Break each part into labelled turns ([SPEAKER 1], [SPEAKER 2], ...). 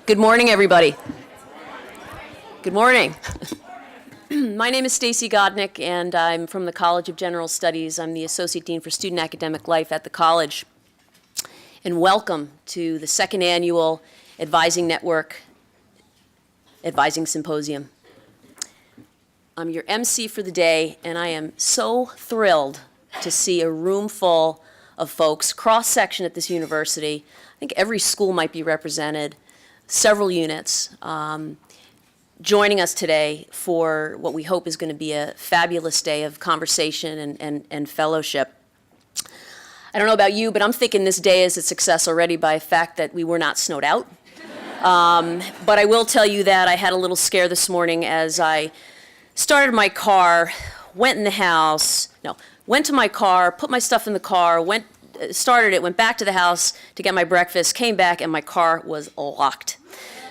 [SPEAKER 1] Good morning, everybody. Good morning. My name is Stacy Godnick, and I'm from the College of General Studies. I'm the Associate Dean for Student Academic Life at the college. And welcome to the second annual Advising Network Advising Symposium. I'm your MC for the day, and I am so thrilled to see a room full of folks, cross-section at this university. I think every school might be represented, several units, joining us today for what we hope is going to be a fabulous day of conversation and fellowship. I don't know about you, but I'm thinking this day is a success already by the fact that we were not snowed out. But I will tell you that I had a little scare this morning as I started my car, went to my car, put my stuff in the car, started it, went back to the house to get my breakfast, came back, and my car was locked.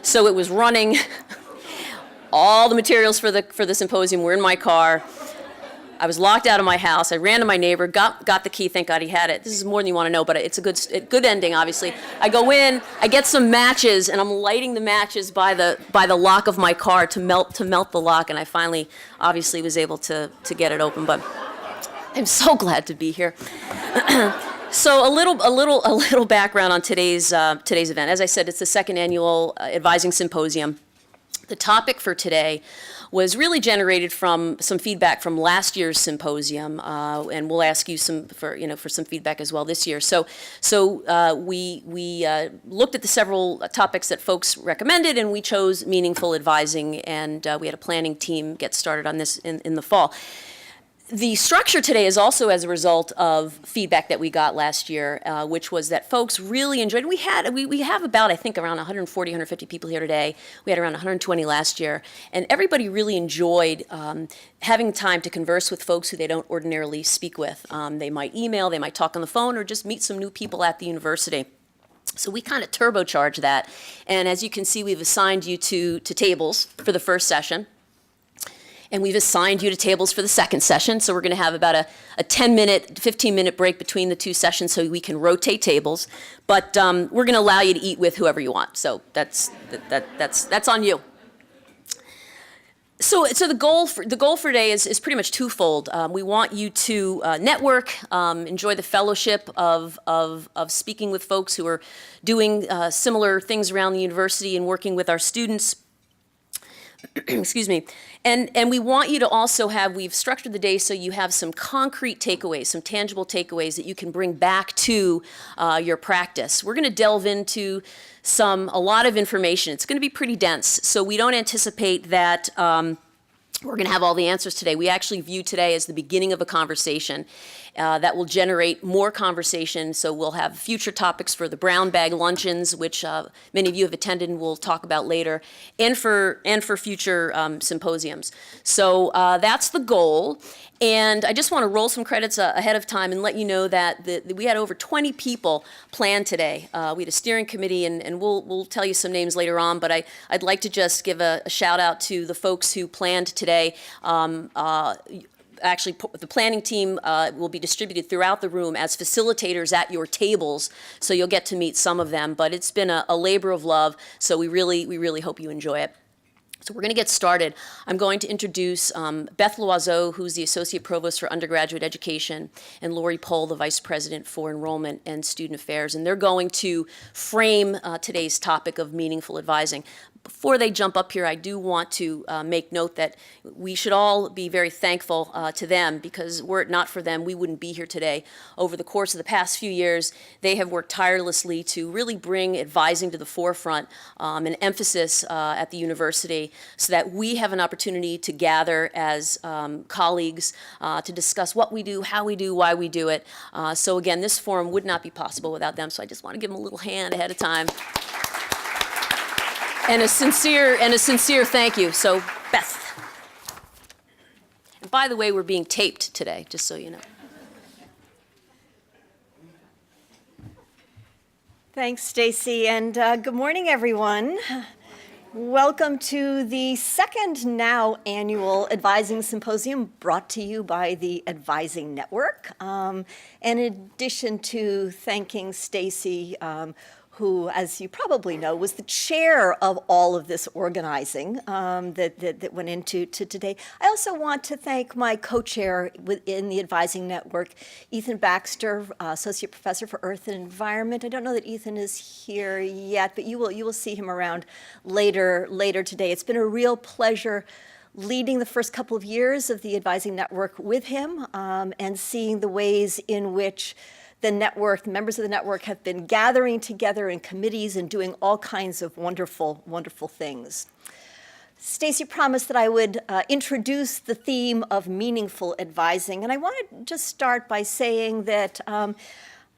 [SPEAKER 1] So it was running. All the materials for the symposium were in my car. I was locked out of my house. I ran to my neighbor, got the key. Thank God he had it. This is more than you want to know, but it's a good ending, obviously. I go in, I get some matches, and I'm lighting the matches by the lock of my car to melt the lock, and I finally, obviously, was able to get it open. But I'm so glad to be here. So a little background on today's event. As I said, it's the second annual Advising Symposium. The topic for today was really generated from some feedback from last year's symposium, and we'll ask you for some feedback as well this year. So we looked at the several topics that folks recommended, and we chose meaningful advising, and we had a planning team get started on this in the fall. The structure today is also as a result of feedback that we got last year, which was that folks really enjoyed. We have about, I think, around 140, 150 people here today. We had around 120 last year, and everybody really enjoyed having time to converse with folks who they don't ordinarily speak with. They might email, they might talk on the phone, or just meet some new people at the university. So we kind of turbocharged that, and as you can see, we've assigned you to tables for the first session. And we've assigned you to tables for the second session, so we're going to have about a 10-minute, 15-minute break between the two sessions so we can rotate tables. But we're going to allow you to eat with whoever you want, so that's on you. So the goal for today is pretty much twofold. We want you to network, enjoy the fellowship of speaking with folks who are doing similar things around the university and working with our students. Excuse me. And we want you to also we've structured the day so you have some concrete takeaways, some tangible takeaways that you can bring back to your practice. We're going to delve into a lot of information. It's going to be pretty dense, so we don't anticipate that we're going to have all the answers today. We actually view today as the beginning of a conversation that will generate more conversation. So we'll have future topics for the brown bag luncheons, which many of you have attended and we'll talk about later, and for future symposiums. So that's the goal. And I just want to roll some credits ahead of time and let you know that we had over 20 people planned today. We had a steering committee, and we'll tell you some names later on, but I'd like to just give a shout out to the folks who planned today. Actually, the planning team will be distributed throughout the room as facilitators at your tables, so you'll get to meet some of them. But it's been a labor of love, so we really hope you enjoy it. So we're going to get started. I'm going to introduce Beth Loiseau, who's the Associate Provost for Undergraduate Education, and Lori Pohl, the Vice President for Enrollment and Student Affairs. And they're going to frame today's topic of meaningful advising. Before they jump up here, I do want to make note that we should all be very thankful to them, because were it not for them, we wouldn't be here today. Over the course of the past few years, they have worked tirelessly to really bring advising to the forefront, and emphasis at the university, so that we have an opportunity to gather as colleagues to discuss what we do, how we do, why we do it. So again, this forum would not be possible without them, so I just want to give them a little hand ahead of time. And a sincere thank you. So, Beth. And by the way, we're being taped today, just so you know.
[SPEAKER 2] Thanks, Stacy, and good morning, everyone. Welcome to the second now annual Advising Symposium brought to you by the Advising Network. In addition to thanking Stacy, who, as you probably know, was the chair of all of this organizing that went into today. I also want to thank my co-chair within the advising network, Ethan Baxter, Associate Professor for Earth and Environment. I don't know that Ethan is here yet, but you will see him around later today. It's been a real pleasure leading the first couple of years of the advising network with him and seeing the ways in which the network, the members of the network have been gathering together in committees and doing all kinds of wonderful, wonderful things. Stacy promised that I would introduce the theme of meaningful advising, and I want to just start by saying that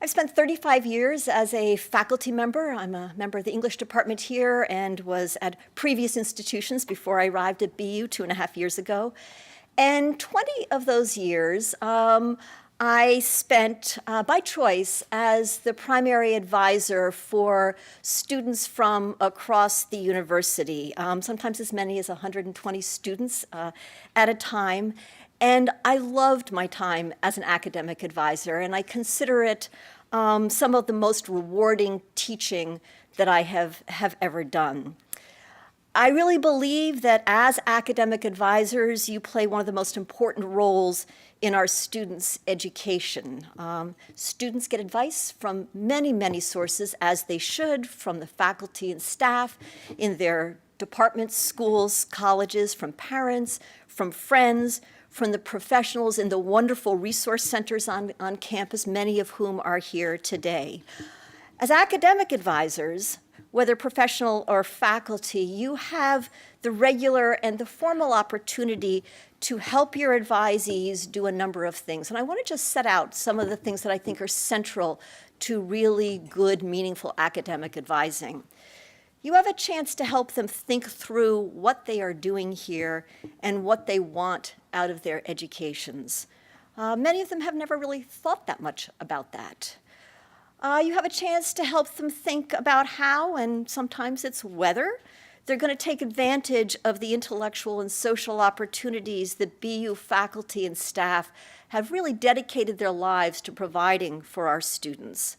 [SPEAKER 2] I've spent 35 years as a faculty member. I'm a member of the English department here and was at previous institutions before I arrived at BU 2.5 years ago. And 20 of those years, I spent, by choice, as the primary advisor for students from across the university, sometimes as many as 120 students at a time. And I loved my time as an academic advisor, and I consider it some of the most rewarding teaching that I have ever done. I really believe that as academic advisors, you play one of the most important roles in our students' education. Students get advice from many, many sources, as they should, from the faculty and staff in their departments, schools, colleges, from parents, from friends, from the professionals in the wonderful resource centers on campus, many of whom are here today. As academic advisors, whether professional or faculty, you have the regular and the formal opportunity to help your advisees do a number of things. And I want to just set out some of the things that I think are central to really good, meaningful academic advising. You have a chance to help them think through what they are doing here and what they want out of their educations. Many of them have never really thought that much about that. You have a chance to help them think about how, and sometimes it's whether, they're going to take advantage of the intellectual and social opportunities that BU faculty and staff have really dedicated their lives to providing for our students.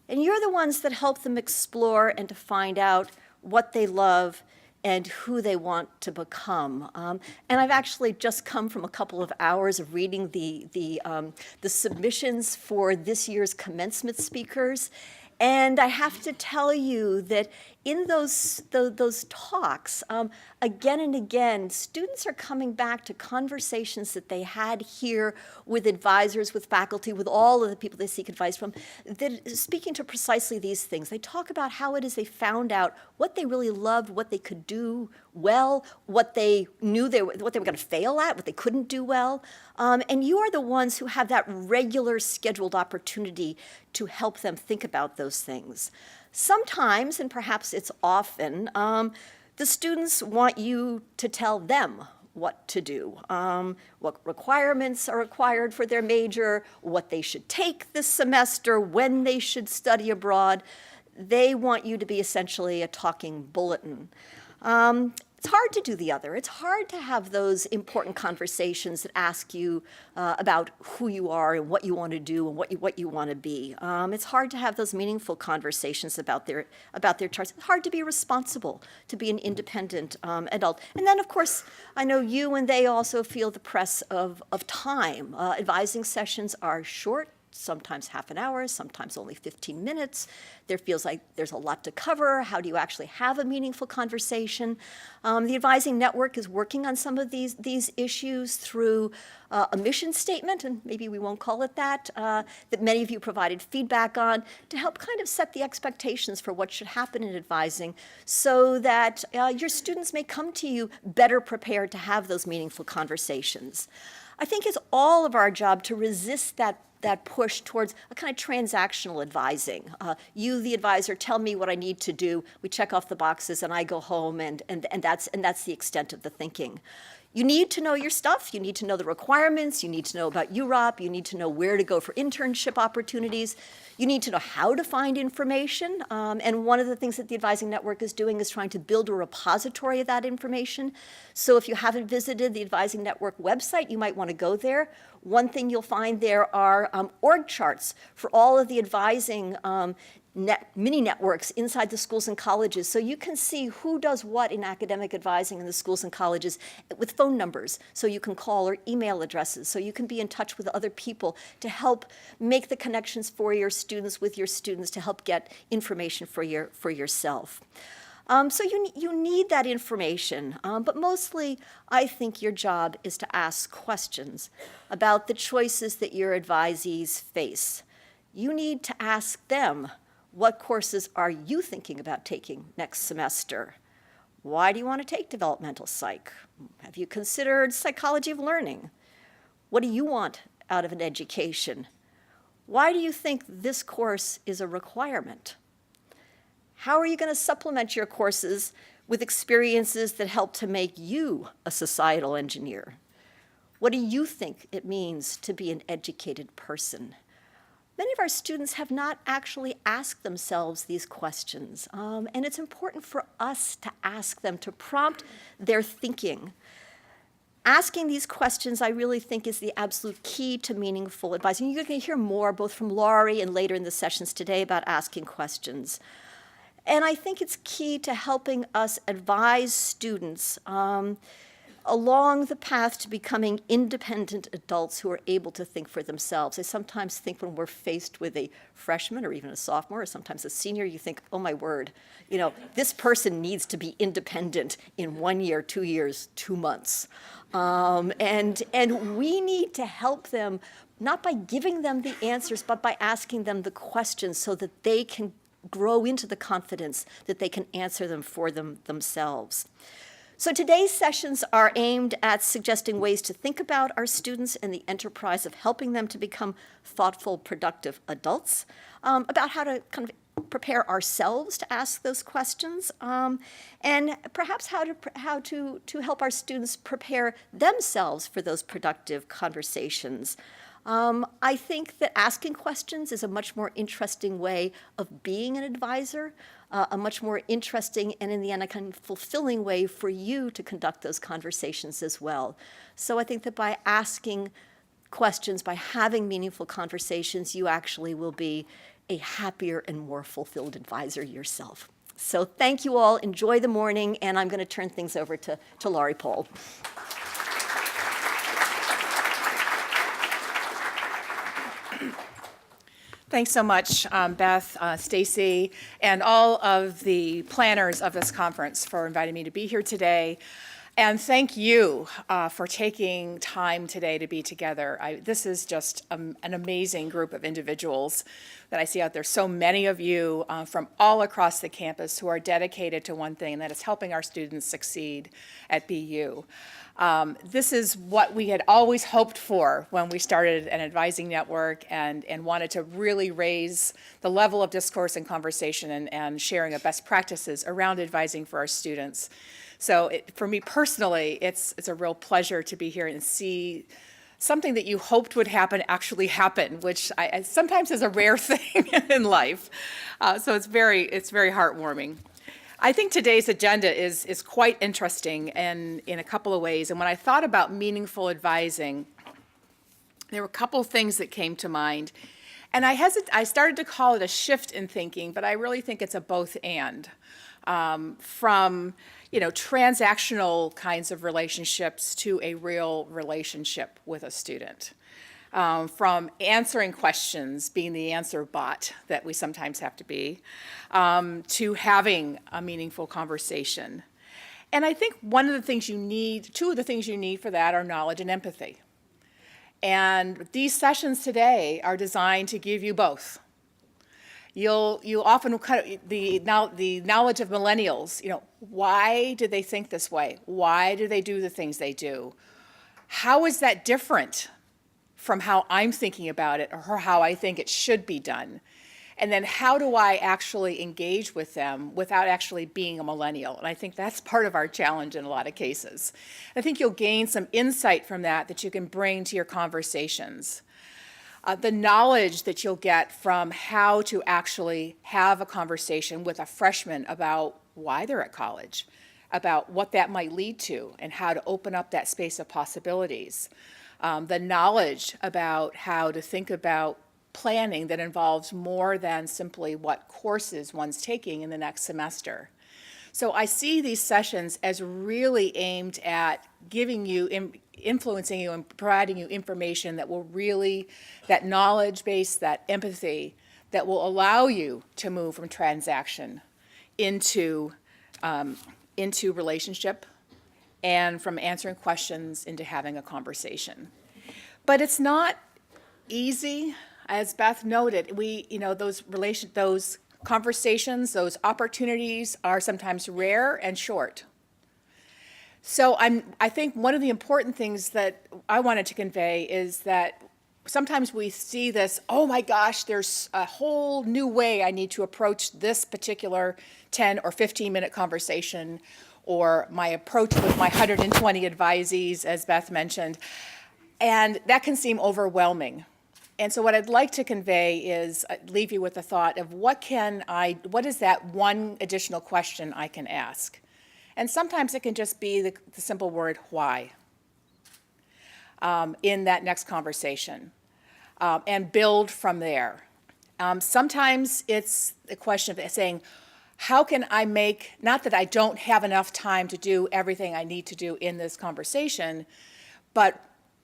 [SPEAKER 2] And you're the ones that help them explore and to find out what they love and who they want to become. And I've actually just come from a couple of hours of reading the submissions for this year's commencement speakers. And I have to tell you that in those talks, again and again, students are coming back to conversations that they had here with advisors, with faculty, with all of the people they seek advice from, that speaking to precisely these things. They talk about how it is they found out what they really loved, what they could do well, what they knew what they were going to fail at, what they couldn't do well. And you are the ones who have that regular scheduled opportunity to help them think about those things. Sometimes, and perhaps it's often, the students want you to tell them what to do, what requirements are required for their major, what they should take this semester, when they should study abroad. They want you to be essentially a talking bulletin. It's hard to do the other. It's hard to have those important conversations that ask you about who you are and what you want to do and what you want to be. It's hard to have those meaningful conversations about their charts. It's hard to be responsible, to be an independent adult. And then, of course, I know you and they also feel the press of time. Advising sessions are short, sometimes half an hour, sometimes only 15 minutes. There feels like there's a lot to cover. How do you actually have a meaningful conversation? The advising network is working on some of these issues through a mission statement, and maybe we won't call it that many of you provided feedback on, to help kind of set the expectations for what should happen in advising so that your students may come to you better prepared to have those meaningful conversations. I think it's all of our job to resist that push towards a kind of transactional advising. You, the advisor, tell me what I need to do. We check off the boxes, and I go home, and that's the extent of the thinking. You need to know your stuff. You need to know the requirements. You need to know about UROP. You need to know where to go for internship opportunities. You need to know how to find information. And one of the things that the Advising Network is doing is trying to build a repository of that information. So if you haven't visited the Advising Network website, you might want to go there. One thing you'll find there are org charts for all of the advising mini networks inside the schools and colleges, so you can see who does what in academic advising in the schools and colleges with phone numbers, so you can call, or email addresses, so you can be in touch with other people to help make the connections for your students with your students to help get information for yourself. So you need that information, but mostly I think your job is to ask questions about the choices that your advisees face. You need to ask them, what courses are you thinking about taking next semester? Why do you want to take developmental psych? Have you considered psychology of learning? What do you want out of an education? Why do you think this course is a requirement? How are you going to supplement your courses with experiences that help to make you a societal engineer? What do you think it means to be an educated person? Many of our students have not actually asked themselves these questions, and it's important for us to ask them, to prompt their thinking. Asking these questions, I really think, is the absolute key to meaningful advising. You're going to hear more, both from Laurie and later in the sessions today, about asking questions. And I think it's key to helping us advise students along the path to becoming independent adults who are able to think for themselves. I sometimes think when we're faced with a freshman or even a sophomore or sometimes a senior, you think, oh my word, this person needs to be independent in 1 year, 2 years, 2 months. And we need to help them, not by giving them the answers, but by asking them the questions so that they can grow into the confidence that they can answer them for themselves. So today's sessions are aimed at suggesting ways to think about our students and the enterprise of helping them to become thoughtful, productive adults, about how to kind of prepare ourselves to ask those questions, and perhaps how to help our students prepare themselves for those productive conversations. I think that asking questions is a much more interesting way of being an advisor, a much more interesting and in the end a kind of fulfilling way for you to conduct those conversations as well. So I think that by asking questions, by having meaningful conversations, you actually will be a happier and more fulfilled advisor yourself. So thank you all. Enjoy the morning, and I'm going to turn things over to Laurie Pohl.
[SPEAKER 3] Thanks so much, Beth, Stacy, and all of the planners of this conference for inviting me to be here today. And thank you for taking time today to be together. This is just an amazing group of individuals that I see out there. So many of you from all across the campus who are dedicated to one thing, and that is helping our students succeed at BU. This is what we had always hoped for when we started an advising network and wanted to really raise the level of discourse and conversation and sharing of best practices around advising for our students. So for me personally, it's a real pleasure to be here and see something that you hoped would happen actually happen, which sometimes is a rare thing in life. So it's very heartwarming. I think today's agenda is quite interesting in a couple of ways. And when I thought about meaningful advising, there were a couple of things that came to mind. And I started to call it a shift in thinking, but I really think it's a both and. From transactional kinds of relationships to a real relationship with a student. From answering questions, being the answer bot that we sometimes have to be, to having a meaningful conversation. And I think two of the things you need for that are knowledge and empathy. And these sessions today are designed to give you both. You'll often the knowledge of millennials, why do they think this way? Why do they do the things they do? How is that different from how I'm thinking about it or how I think it should be done? And then how do I actually engage with them without actually being a millennial? And I think that's part of our challenge in a lot of cases. I think you'll gain some insight from that you can bring to your conversations. The knowledge that you'll get from how to actually have a conversation with a freshman about why they're at college, about what that might lead to, and how to open up that space of possibilities. the knowledge about how to think about planning that involves more than simply what courses one's taking in the next semester. So I see these sessions as really aimed at giving you, influencing you and providing you information that will really, that knowledge base, that empathy, that will allow you to move from transaction into relationship, and from answering questions into having a conversation. But it's not easy. As Beth noted, those conversations, those opportunities are sometimes rare and short. So I think one of the important things that I wanted to convey is that sometimes we see this, oh my gosh, there's a whole new way I need to approach this particular 10 or 15-minute conversation, or my approach with my 120 advisees, as Beth mentioned, and that can seem overwhelming. And so what I'd like to convey is leave you with the thought of what is that one additional question I can ask? And sometimes it can just be the simple word, why, in that next conversation, and build from there. Sometimes it's a question of saying, how can I make, not that I don't have enough time to do everything I need to do in this conversation, but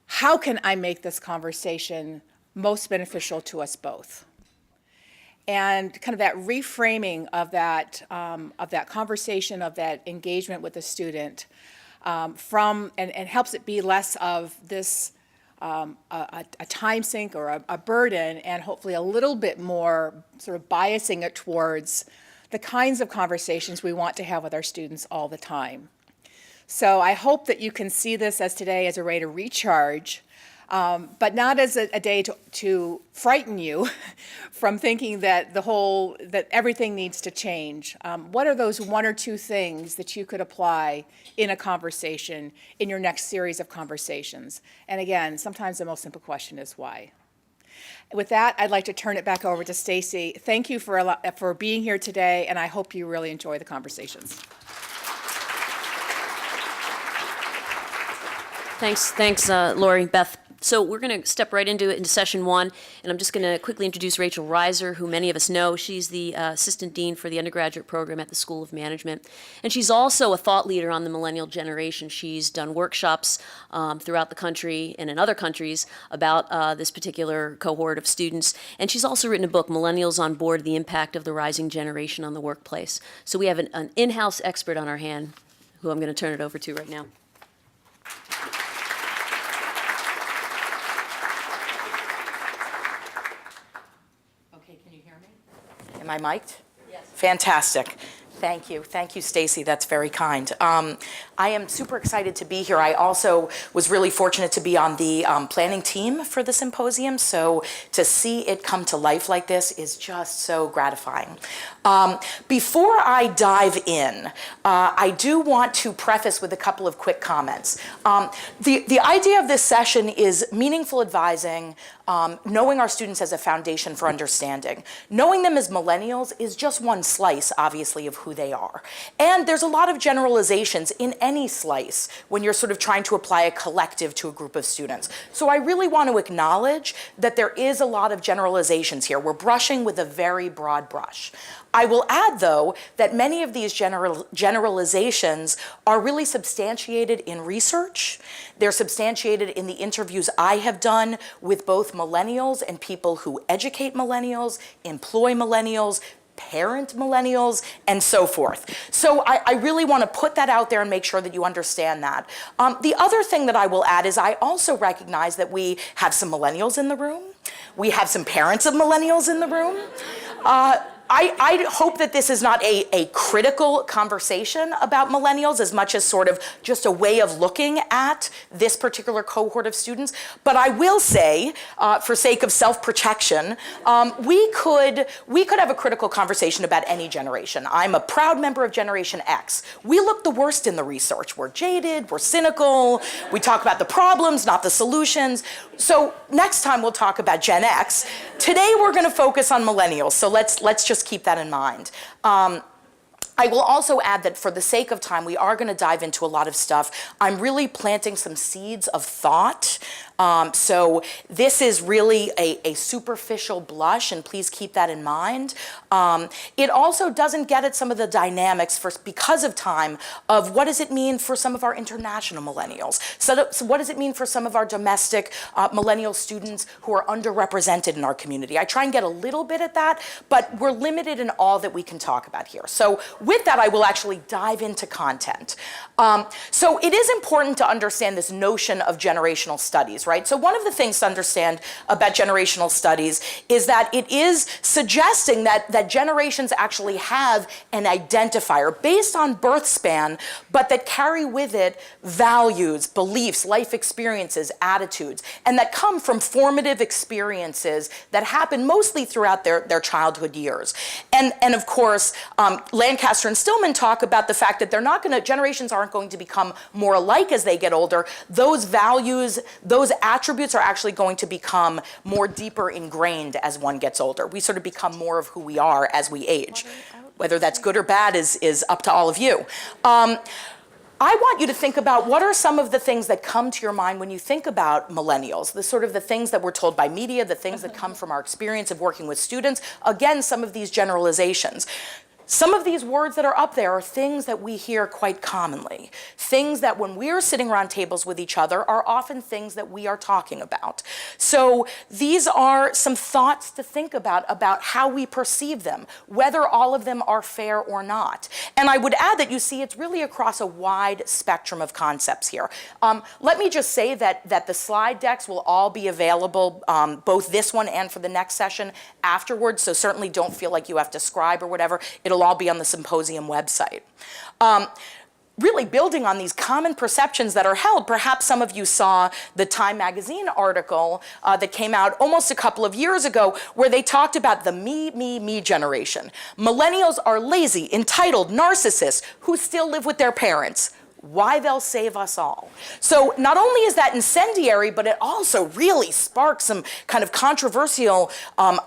[SPEAKER 3] how can I make this conversation most beneficial to us both? And kind of that reframing of that conversation, of that engagement with the student, and helps it be less of this a time sink or a burden, and hopefully a little bit more sort of biasing it towards the kinds of conversations we want to have with our students all the time. So I hope that you can see this as today as a way to recharge, but not as a day to frighten you from thinking that that everything needs to change. What are those one or two things that you could apply in a conversation, in your next series of conversations? And again, sometimes the most simple question is why. With that, I'd like to turn it back over to Stacy. Thank you for being here today, and I hope you really enjoy the conversations.
[SPEAKER 1] Thanks, Lori, Beth. So we're going to step right into session one, and I'm just going to quickly introduce Rachel Reiser, who many of us know. She's the assistant dean for the undergraduate program at the School of Management, and she's also a thought leader on the Millennial Generation. She's done workshops throughout the country and in other countries about this particular cohort of students, and she's also written a book, Millennials on Board: The Impact of the Rising Generation on the Workplace. So we have an in-house expert on our hand, who I'm going to turn it over to right now.
[SPEAKER 4] Am I mic'd? Yes. Fantastic. Thank you. Thank you, Stacy. That's very kind. I am super excited to be here. I also was really fortunate to be on the planning team for the symposium, so to see it come to life like this is just so gratifying. Before I dive in, I do want to preface with a couple of quick comments. The idea of this session is meaningful advising, knowing our students as a foundation for understanding. Knowing them as millennials is just one slice, obviously, of who they are. And there's a lot of generalizations in any slice when you're sort of trying to apply a collective to a group of students. So I really want to acknowledge that there is a lot of generalizations here. We're brushing with a very broad brush. I will add, though, that many of these generalizations are really substantiated in research. They're substantiated in the interviews I have done with both millennials and people who educate millennials, employ millennials, parent millennials, and so forth. So I really want to put that out there and make sure that you understand that. The other thing that I will add is I also recognize that we have some millennials in the room. We have some parents of millennials in the room. I hope that this is not a critical conversation about millennials as much as sort of just a way of looking at this particular cohort of students. But I will say, for sake of self-protection, we could have a critical conversation about any generation. I'm a proud member of Generation X. We look the worst in the research. We're jaded, we're cynical, we talk about the problems, not the solutions. So next time we'll talk about Gen X. Today we're going to focus on millennials, so let's just keep that in mind. I will also add that for the sake of time, we are going to dive into a lot of stuff. I'm really planting some seeds of thought. So this is really a superficial blush, and please keep that in mind. It also doesn't get at some of the dynamics because of time of what does it mean for some of our international millennials? So what does it mean for some of our domestic millennial students who are underrepresented in our community? I try and get a little bit at that, but we're limited in all that we can talk about here. So with that, I will actually dive into content. So it is important to understand this notion of generational studies, right? So one of the things to understand about generational studies is that it is suggesting that generations actually have an identifier based on birth span, but that carry with it values, beliefs, life experiences, attitudes, and that come from formative experiences that happen mostly throughout their childhood years. And of course, Lancaster and Stillman talk about the fact that generations aren't going to become more alike as they get older. Those values, those attributes are actually going to become more deeper ingrained as one gets older. We sort of become more of who we are as we age. Whether that's good or bad is up to all of you. I want you to think about what are some of the things that come to your mind when you think about millennials, the things that we're told by media, the things that come from our experience of working with students. Again, some of these generalizations. Some of these words that are up there are things that we hear quite commonly. Things that when we're sitting around tables with each other are often things that we are talking about. So these are some thoughts to think about how we perceive them, whether all of them are fair or not. And I would add that you see it's really across a wide spectrum of concepts here. Let me just say that the slide decks will all be available, both this one and for the next session afterwards, so certainly don't feel like you have to scribe or whatever. It'll all be on the Symposium website. Really building on these common perceptions that are held, perhaps some of you saw the Time magazine article that came out almost a couple of years ago where they talked about the me generation. Millennials are lazy, entitled, narcissists who still live with their parents. Why they'll save us all. So not only is that incendiary, but it also really sparks some kind of controversial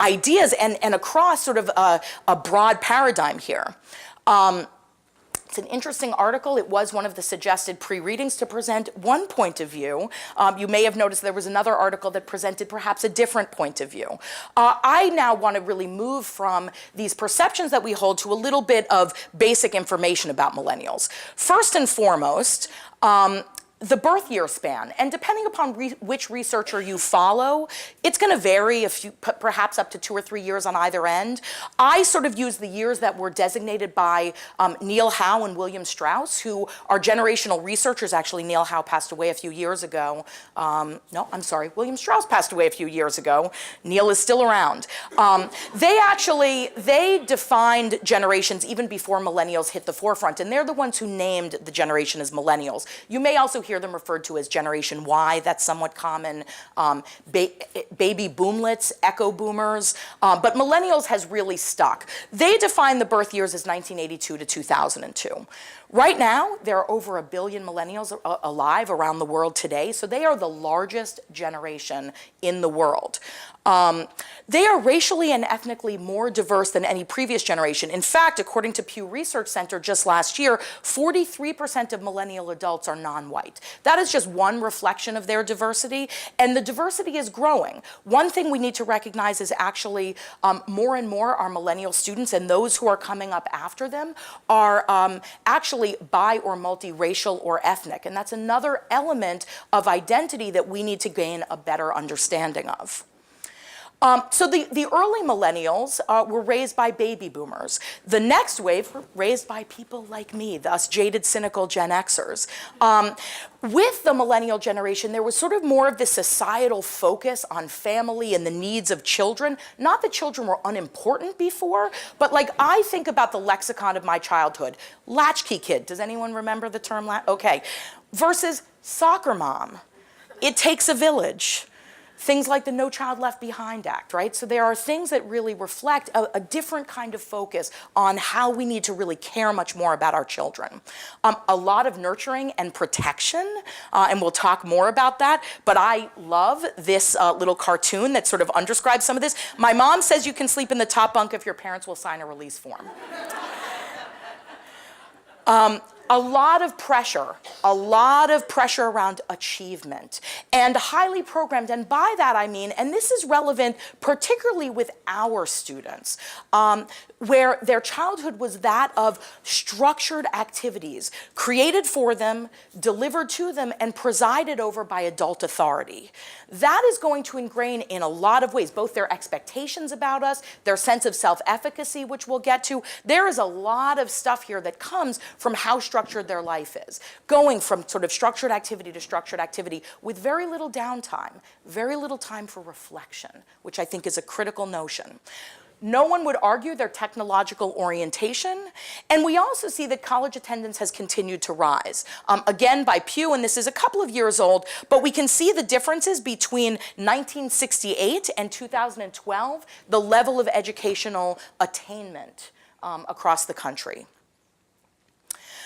[SPEAKER 4] ideas and across sort of a broad paradigm here. It's an interesting article. It was one of the suggested pre-readings to present one point of view. You may have noticed there was another article that presented perhaps a different point of view. I now want to really move from these perceptions that we hold to a little bit of basic information about millennials. First and foremost, the birth year span, and depending upon which researcher you follow, it's going to vary perhaps up to 2 or 3 years on either end. I sort of use the years that were designated by Neil Howe and William Strauss, who are generational researchers. Actually, Neil Howe passed away a few years ago. No, I'm sorry, William Strauss passed away a few years ago. Neil is still around. They defined generations even before millennials hit the forefront, and they're the ones who named the generation as millennials. You may also hear them referred to as Generation Y. That's somewhat common. Baby boomlets, echo boomers. But millennials has really stuck. They define the birth years as 1982 to 2002. Right now, there are over 1 billion millennials alive around the world today, so they are the largest generation in the world. They are racially and ethnically more diverse than any previous generation. In fact, according to Pew Research Center just last year, 43% of millennial adults are non-white. That is just one reflection of their diversity, and the diversity is growing. One thing we need to recognize is actually more and more our millennial students and those who are coming up after them are actually bi or multiracial or ethnic, and that's another element of identity that we need to gain a better understanding of. So the early millennials were raised by baby boomers. The next wave were raised by people like me, thus jaded, cynical Gen Xers. With the millennial generation, there was sort of more of this societal focus on family and the needs of children. Not that children were unimportant before, but like I think about the lexicon of my childhood. Latchkey kid, does anyone remember the term? Okay. Versus soccer mom. It takes a village. Things like the No Child Left Behind Act, right? So there are things that really reflect a different kind of focus on how we need to really care much more about our children. A lot of nurturing and protection, and we'll talk more about that, but I love this little cartoon that sort of underscribes some of this. My mom says you can sleep in the top bunk if your parents will sign a release form. A lot of pressure around achievement, and highly programmed. And by that I mean, and this is relevant particularly with our students, where their childhood was that of structured activities created for them, delivered to them, and presided over by adult authority. That is going to ingrain in a lot of ways, both their expectations about us, their sense of self-efficacy, which we'll get to. There is a lot of stuff here that comes from how structured their life is, going from sort of structured activity to structured activity with very little downtime, very little time for reflection, which I think is a critical notion. No one would argue their technological orientation, and we also see that college attendance has continued to rise. Again, by Pew, and this is a couple of years old, but we can see the differences between 1968 and 2012, the level of educational attainment across the country.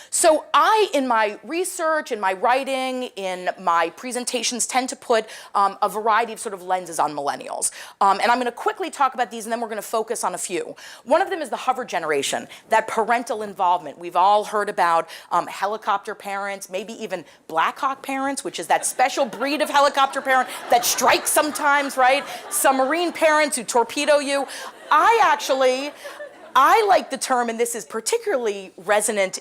[SPEAKER 4] So I, in my research, in my writing, in my presentations, tend to put a variety of sort of lenses on millennials. And I'm going to quickly talk about these, and then we're going to focus on a few. One of them is the hover generation, that parental involvement. We've all heard about helicopter parents, maybe even Black Hawk parents, which is that special breed of helicopter parent that strikes sometimes, right? Submarine parents who torpedo you. I like the term, and this is particularly resonant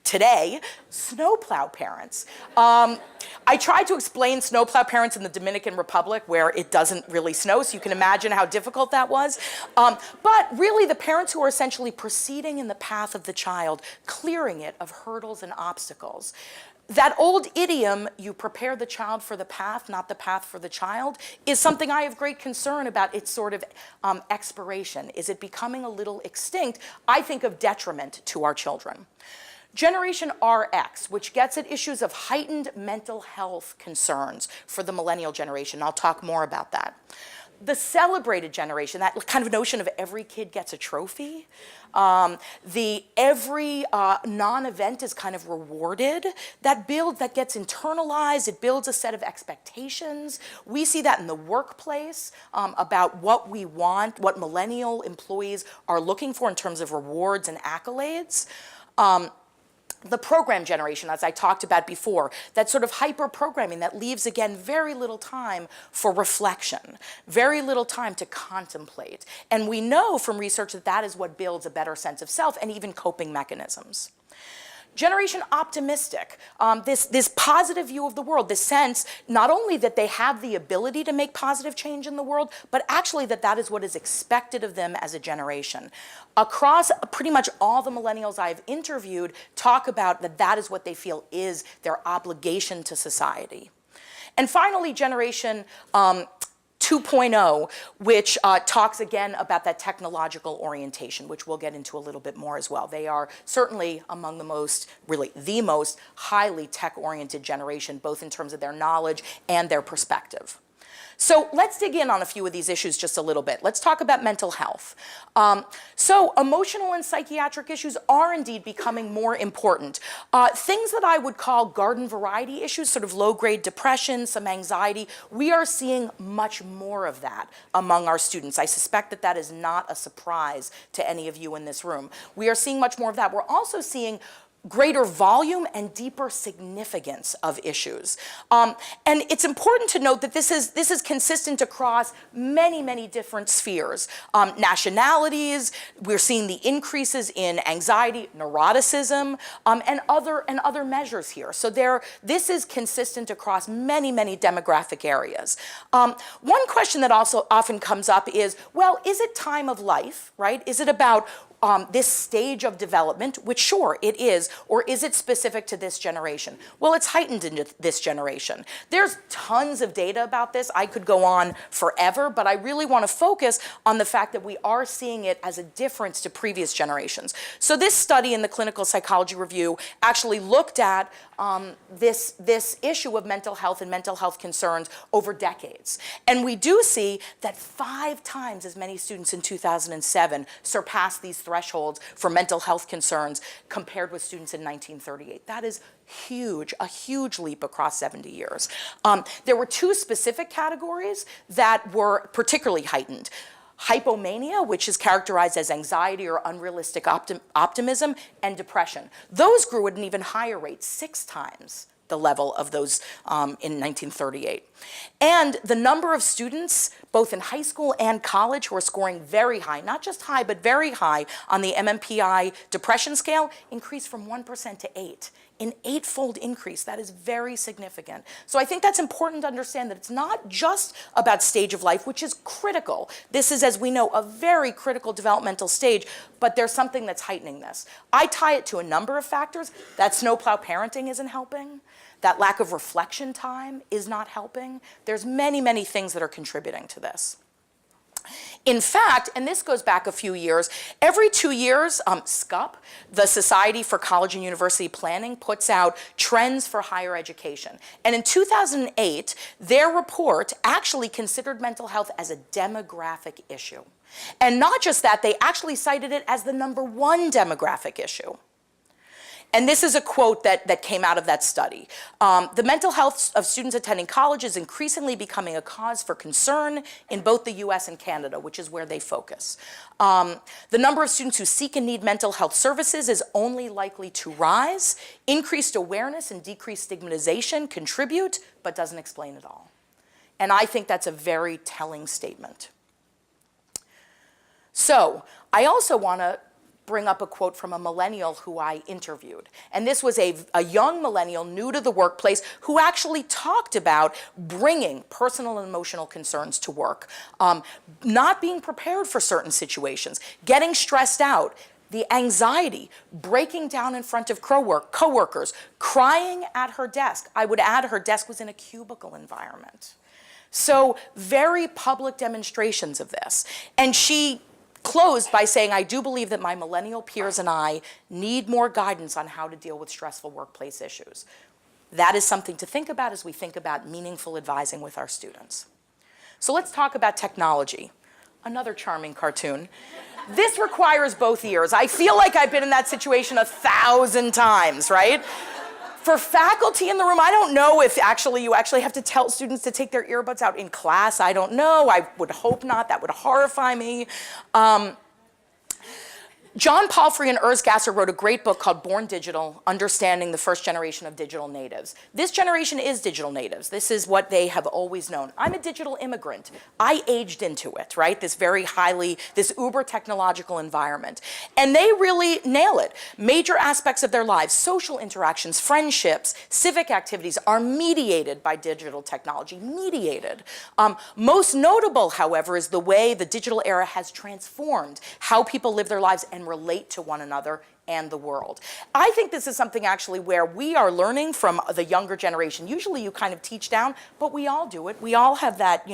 [SPEAKER 4] today, snowplow parents. I tried to explain snowplow parents in the Dominican Republic where it doesn't really snow, so you can imagine how difficult that was. But really the parents who are essentially proceeding in the path of the child, clearing it of hurdles and obstacles. That old idiom, you prepare the child for the path, not the path for the child, is something I have great concern about its sort of expiration. Is it becoming a little extinct? I think of detriment to our children. Generation RX, which gets at issues of heightened mental health concerns for the millennial generation. I'll talk more about that. The celebrated generation, that kind of notion of every kid gets a trophy. Every non-event is kind of rewarded. That gets internalized. It builds a set of expectations. We see that in the workplace about what we want, what millennial employees are looking for in terms of rewards and accolades. The program generation, as I talked about before, that sort of hyper-programming that leaves, again, very little time for reflection, very little time to contemplate. And we know from research that that is what builds a better sense of self and even coping mechanisms. Generation optimistic, this positive view of the world, this sense not only that they have the ability to make positive change in the world, but actually that is what is expected of them as a generation. Across pretty much all the millennials I've interviewed talk about that is what they feel is their obligation to society. And finally, generation 2.0, which talks again about that technological orientation, which we'll get into a little bit more as well. They are certainly among the most, really the most highly tech-oriented generation, both in terms of their knowledge and their perspective. So let's dig in on a few of these issues just a little bit. Let's talk about mental health. So emotional and psychiatric issues are indeed becoming more important. Things that I would call garden variety issues, sort of low-grade depression, some anxiety, we are seeing much more of that among our students. I suspect that is not a surprise to any of you in this room. We are seeing much more of that. We're also seeing greater volume and deeper significance of issues. And it's important to note that this is consistent across many, many different spheres. Nationalities, we're seeing the increases in anxiety, neuroticism, and other measures here. So this is consistent across many, many demographic areas. One question that also often comes up is, well, is it time of life, right? Is it about this stage of development, which sure it is, or is it specific to this generation? Well, it's heightened in this generation. There's tons of data about this. I could go on forever, but I really want to focus on the fact that we are seeing it as a difference to previous generations. So this study in the Clinical Psychology Review actually looked at this issue of mental health and mental health concerns over decades. And we do see that 5 times as many students in 2007 surpassed these thresholds for mental health concerns compared with students in 1938. That is huge, a huge leap across 70 years. There were 2 specific categories that were particularly heightened. hypomania, which is characterized as anxiety or unrealistic optimism, and depression. Those grew at an even higher rate, 6 times the level of those in 1938. And the number of students, both in high school and college, who are scoring very high, not just high, but very high on the MMPI depression scale, increased from 1% to 8%. An 8-fold increase. That is very significant. So I think that's important to understand that it's not just about stage of life, which is critical. This is, as we know, a very critical developmental stage, but there's something that's heightening this. I tie it to a number of factors. That snowplow parenting isn't helping. That lack of reflection time is not helping. There's many, many things that are contributing to this. In fact, and this goes back a few years, every 2 years, SCUP, the Society for College and University Planning, puts out trends for higher education. And in 2008, their report actually considered mental health as a demographic issue. And not just that, they actually cited it as the #1 demographic issue. And this is a quote that came out of that study. The mental health of students attending college is increasingly becoming a cause for concern in both the US and Canada, which is where they focus. The number of students who seek and need mental health services is only likely to rise. Increased awareness and decreased stigmatization contribute, but doesn't explain it all. And I think that's a very telling statement. So I also want to bring up a quote from a millennial who I interviewed. And this was a young millennial new to the workplace who actually talked about bringing personal and emotional concerns to work, not being prepared for certain situations, getting stressed out, the anxiety, breaking down in front of coworkers, crying at her desk. I would add her desk was in a cubicle environment. So very public demonstrations of this. And she closed by saying, I do believe that my millennial peers and I need more guidance on how to deal with stressful workplace issues. That is something to think about as we think about meaningful advising with our students. So let's talk about technology. Another charming cartoon. This requires both ears. I feel like I've been in that situation 1,000 times, right? For faculty in the room, I don't know if you actually have to tell students to take their earbuds out in class. I don't know. I would hope not. That would horrify me. John Palfrey and Urs Gasser wrote a great book called Born Digital, Understanding the First Generation of Digital Natives. This generation is digital natives. This is what they have always known. I'm a digital immigrant. I aged into it, right? This uber technological environment. And they really nail it. Major aspects of their lives, social interactions, friendships, civic activities are mediated by digital technology, mediated. Most notable, however, is the way the digital era has transformed how people live their lives and relate to one another and the world. I think this is something actually where we are learning from the younger generation. Usually you kind of teach down, but we all do it. We all have that,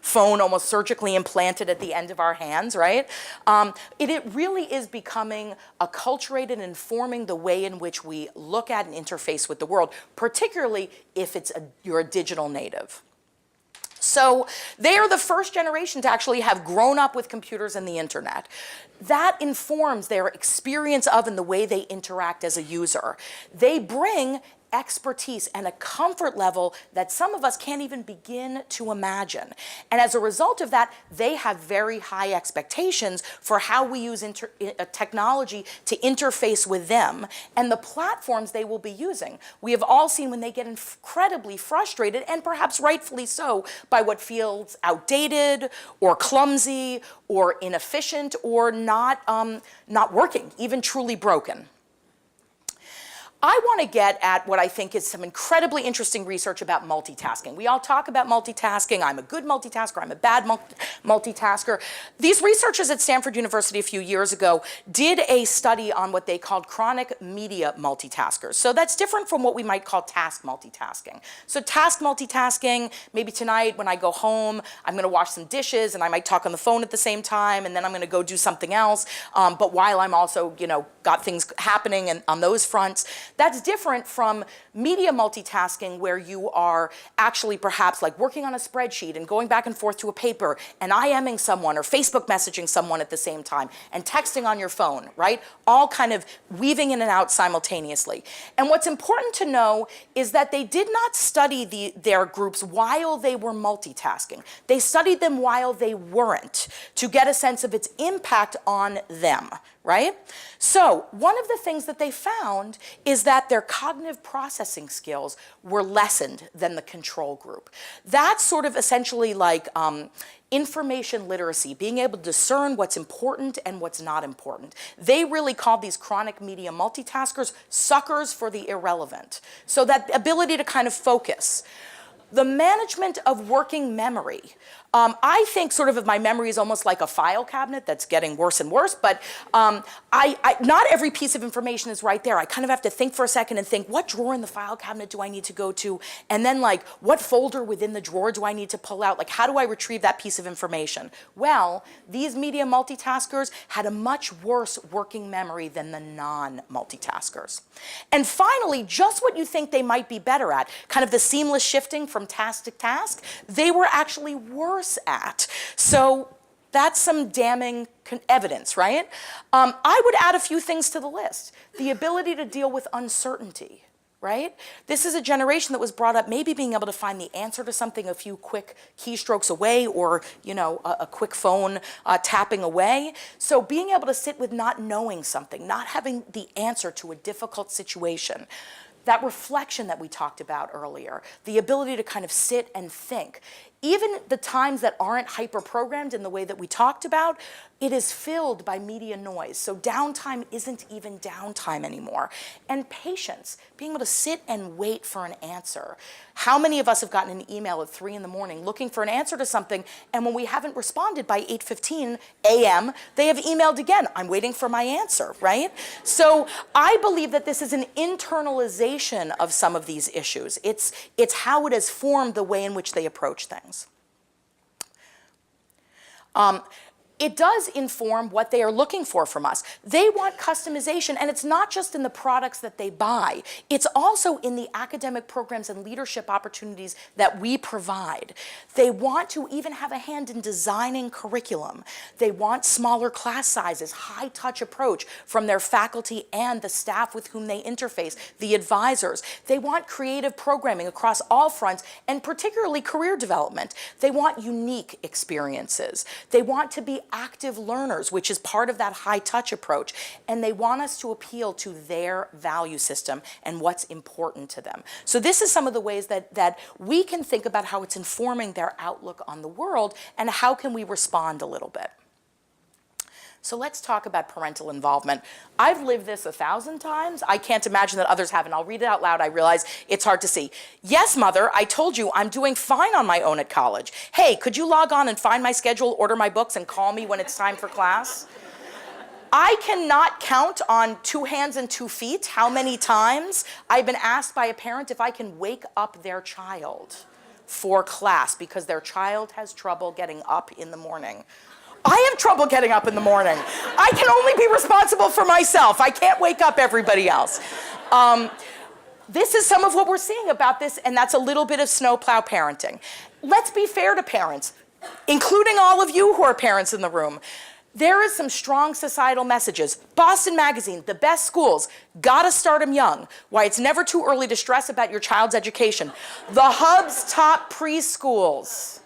[SPEAKER 4] phone almost surgically implanted at the end of our hands, right? It really is becoming acculturated and informing the way in which we look at and interface with the world, particularly if you're a digital native. So they are the first generation to actually have grown up with computers and the internet. That informs their experience of and the way they interact as a user. They bring expertise and a comfort level that some of us can't even begin to imagine. And as a result of that, they have very high expectations for how we use technology to interface with them and the platforms they will be using. We have all seen when they get incredibly frustrated, and perhaps rightfully so, by what feels outdated or clumsy or inefficient or not working, even truly broken. I want to get at what I think is some incredibly interesting research about multitasking. We all talk about multitasking. I'm a good multitasker. I'm a bad multitasker. These researchers at Stanford University a few years ago did a study on what they called chronic media multitaskers. So that's different from what we might call task multitasking. So task multitasking, maybe tonight when I go home, I'm going to wash some dishes and I might talk on the phone at the same time, and then I'm going to go do something else. But while I'm also, got things happening and on those fronts, That's different from media multitasking, where you are actually perhaps like working on a spreadsheet and going back and forth to a paper and IMing someone or Facebook messaging someone at the same time and texting on your phone, right? All kind of weaving in and out simultaneously. And what's important to know is that they did not study their groups while they were multitasking. They studied them while they weren't, to get a sense of its impact on them, right? So one of the things that they found is that their cognitive processing skills were lessened than the control group. That's sort of essentially like information literacy, being able to discern what's important and what's not important. They really called these chronic media multitaskers suckers for the irrelevant. So that ability to kind of focus. The management of working memory. I think sort of my memory is almost like a file cabinet that's getting worse and worse, but not every piece of information is right there. I kind of have to think for a second and think, what drawer in the file cabinet do I need to go to? And then like, what folder within the drawer do I need to pull out? Like, how do I retrieve that piece of information? Well, these media multitaskers had a much worse working memory than the non-multitaskers. And finally, just what you think they might be better at, kind of the seamless shifting from task to task, they were actually worse at. So that's some damning evidence, right? I would add a few things to the list. The ability to deal with uncertainty, right? This is a generation that was brought up maybe being able to find the answer to something a few quick keystrokes away, or a quick phone tapping away. So being able to sit with not knowing something, not having the answer to a difficult situation. That reflection that we talked about earlier, the ability to kind of sit and think. Even the times that aren't hyper-programmed in the way that we talked about, it is filled by media noise. So downtime isn't even downtime anymore. And patience, being able to sit and wait for an answer. How many of us have gotten an email at 3 in the morning looking for an answer to something, and when we haven't responded by 8:15 a.m., they have emailed again, I'm waiting for my answer, right? So I believe that this is an internalization of some of these issues. It's how it has formed the way in which they approach things. It does inform what they are looking for from us. They want customization, and it's not just in the products that they buy. It's also in the academic programs and leadership opportunities that we provide. They want to even have a hand in designing curriculum. They want smaller class sizes, high-touch approach from their faculty and the staff with whom they interface, the advisors. They want creative programming across all fronts, and particularly career development. They want unique experiences. They want to be active learners, which is part of that high-touch approach, and they want us to appeal to their value system and what's important to them. So this is some of the ways that we can think about how it's informing their outlook on the world, and how can we respond a little bit. So let's talk about parental involvement. I've lived this 1,000 times. I can't imagine that others haven't. I'll read it out loud. I realize it's hard to see. Yes, mother, I told you I'm doing fine on my own at college. Hey, could you log on and find my schedule, order my books, and call me when it's time for class? I cannot count on 2 hands and 2 feet how many times I've been asked by a parent if I can wake up their child for class because their child has trouble getting up in the morning. I have trouble getting up in the morning. I can only be responsible for myself. I can't wake up everybody else. This is some of what we're seeing about this, and that's a little bit of snowplow parenting. Let's be fair to parents, including all of you who are parents in the room. There is some strong societal messages. Boston Magazine, the best schools, gotta start them young. Why it's never too early to stress about your child's education. The Hub's top preschools.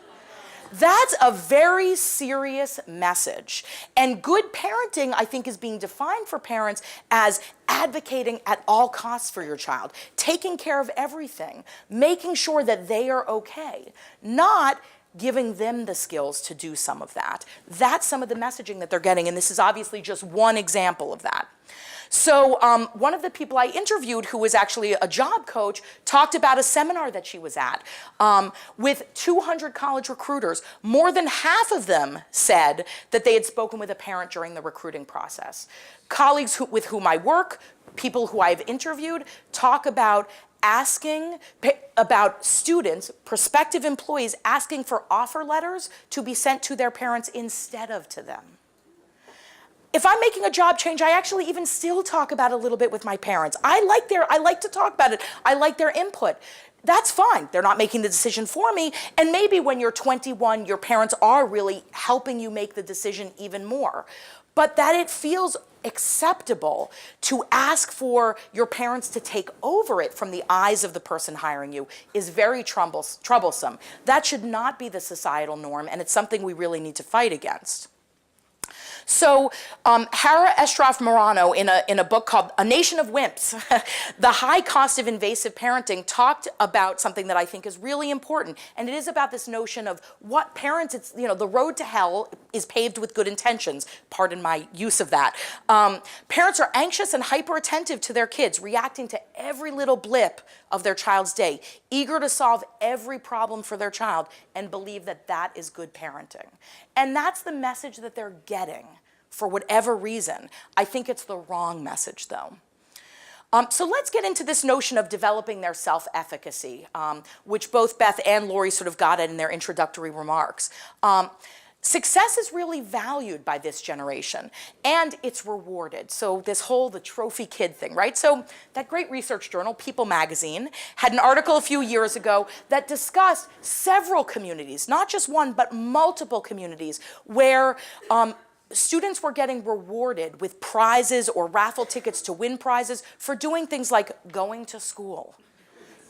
[SPEAKER 4] That's a very serious message. And good parenting, I think, is being defined for parents as advocating at all costs for your child, taking care of everything, making sure that they are okay, not giving them the skills to do some of that. That's some of the messaging that they're getting, and this is obviously just one example of that. So one of the people I interviewed, who was actually a job coach, talked about a seminar that she was at with 200 college recruiters. More than half of them said that they had spoken with a parent during the recruiting process. Colleagues with whom I work, people who I've interviewed, talk about asking about students, prospective employees, asking for offer letters to be sent to their parents instead of to them. if I'm making a job change, I actually even still talk about it a little bit with my parents. I like to talk about it. I like their input. That's fine. They're not making the decision for me. And maybe when you're 21, your parents are really helping you make the decision even more. But that it feels acceptable to ask for your parents to take over it from the eyes of the person hiring you is very troublesome. That should not be the societal norm, and it's something we really need to fight against. So Hara Estraf Morano, in a book called A Nation of Wimps, The High Cost of Invasive Parenting, talked about something that I think is really important. And it is about this notion of what parents, it's, the road to hell is paved with good intentions. Pardon my use of that. Parents are anxious and hyper attentive to their kids, reacting to every little blip of their child's day, eager to solve every problem for their child, and believe that that is good parenting. And that's the message that they're getting for whatever reason. I think it's the wrong message, though. So let's get into this notion of developing their self-efficacy, which both Beth and Lori sort of got at in their introductory remarks. Success is really valued by this generation, and it's rewarded. So this whole, the trophy kid thing, right? So that great research journal, People magazine, had an article a few years ago that discussed several communities, not just one, but multiple communities, where students were getting rewarded with prizes or raffle tickets to win prizes for doing things like going to school,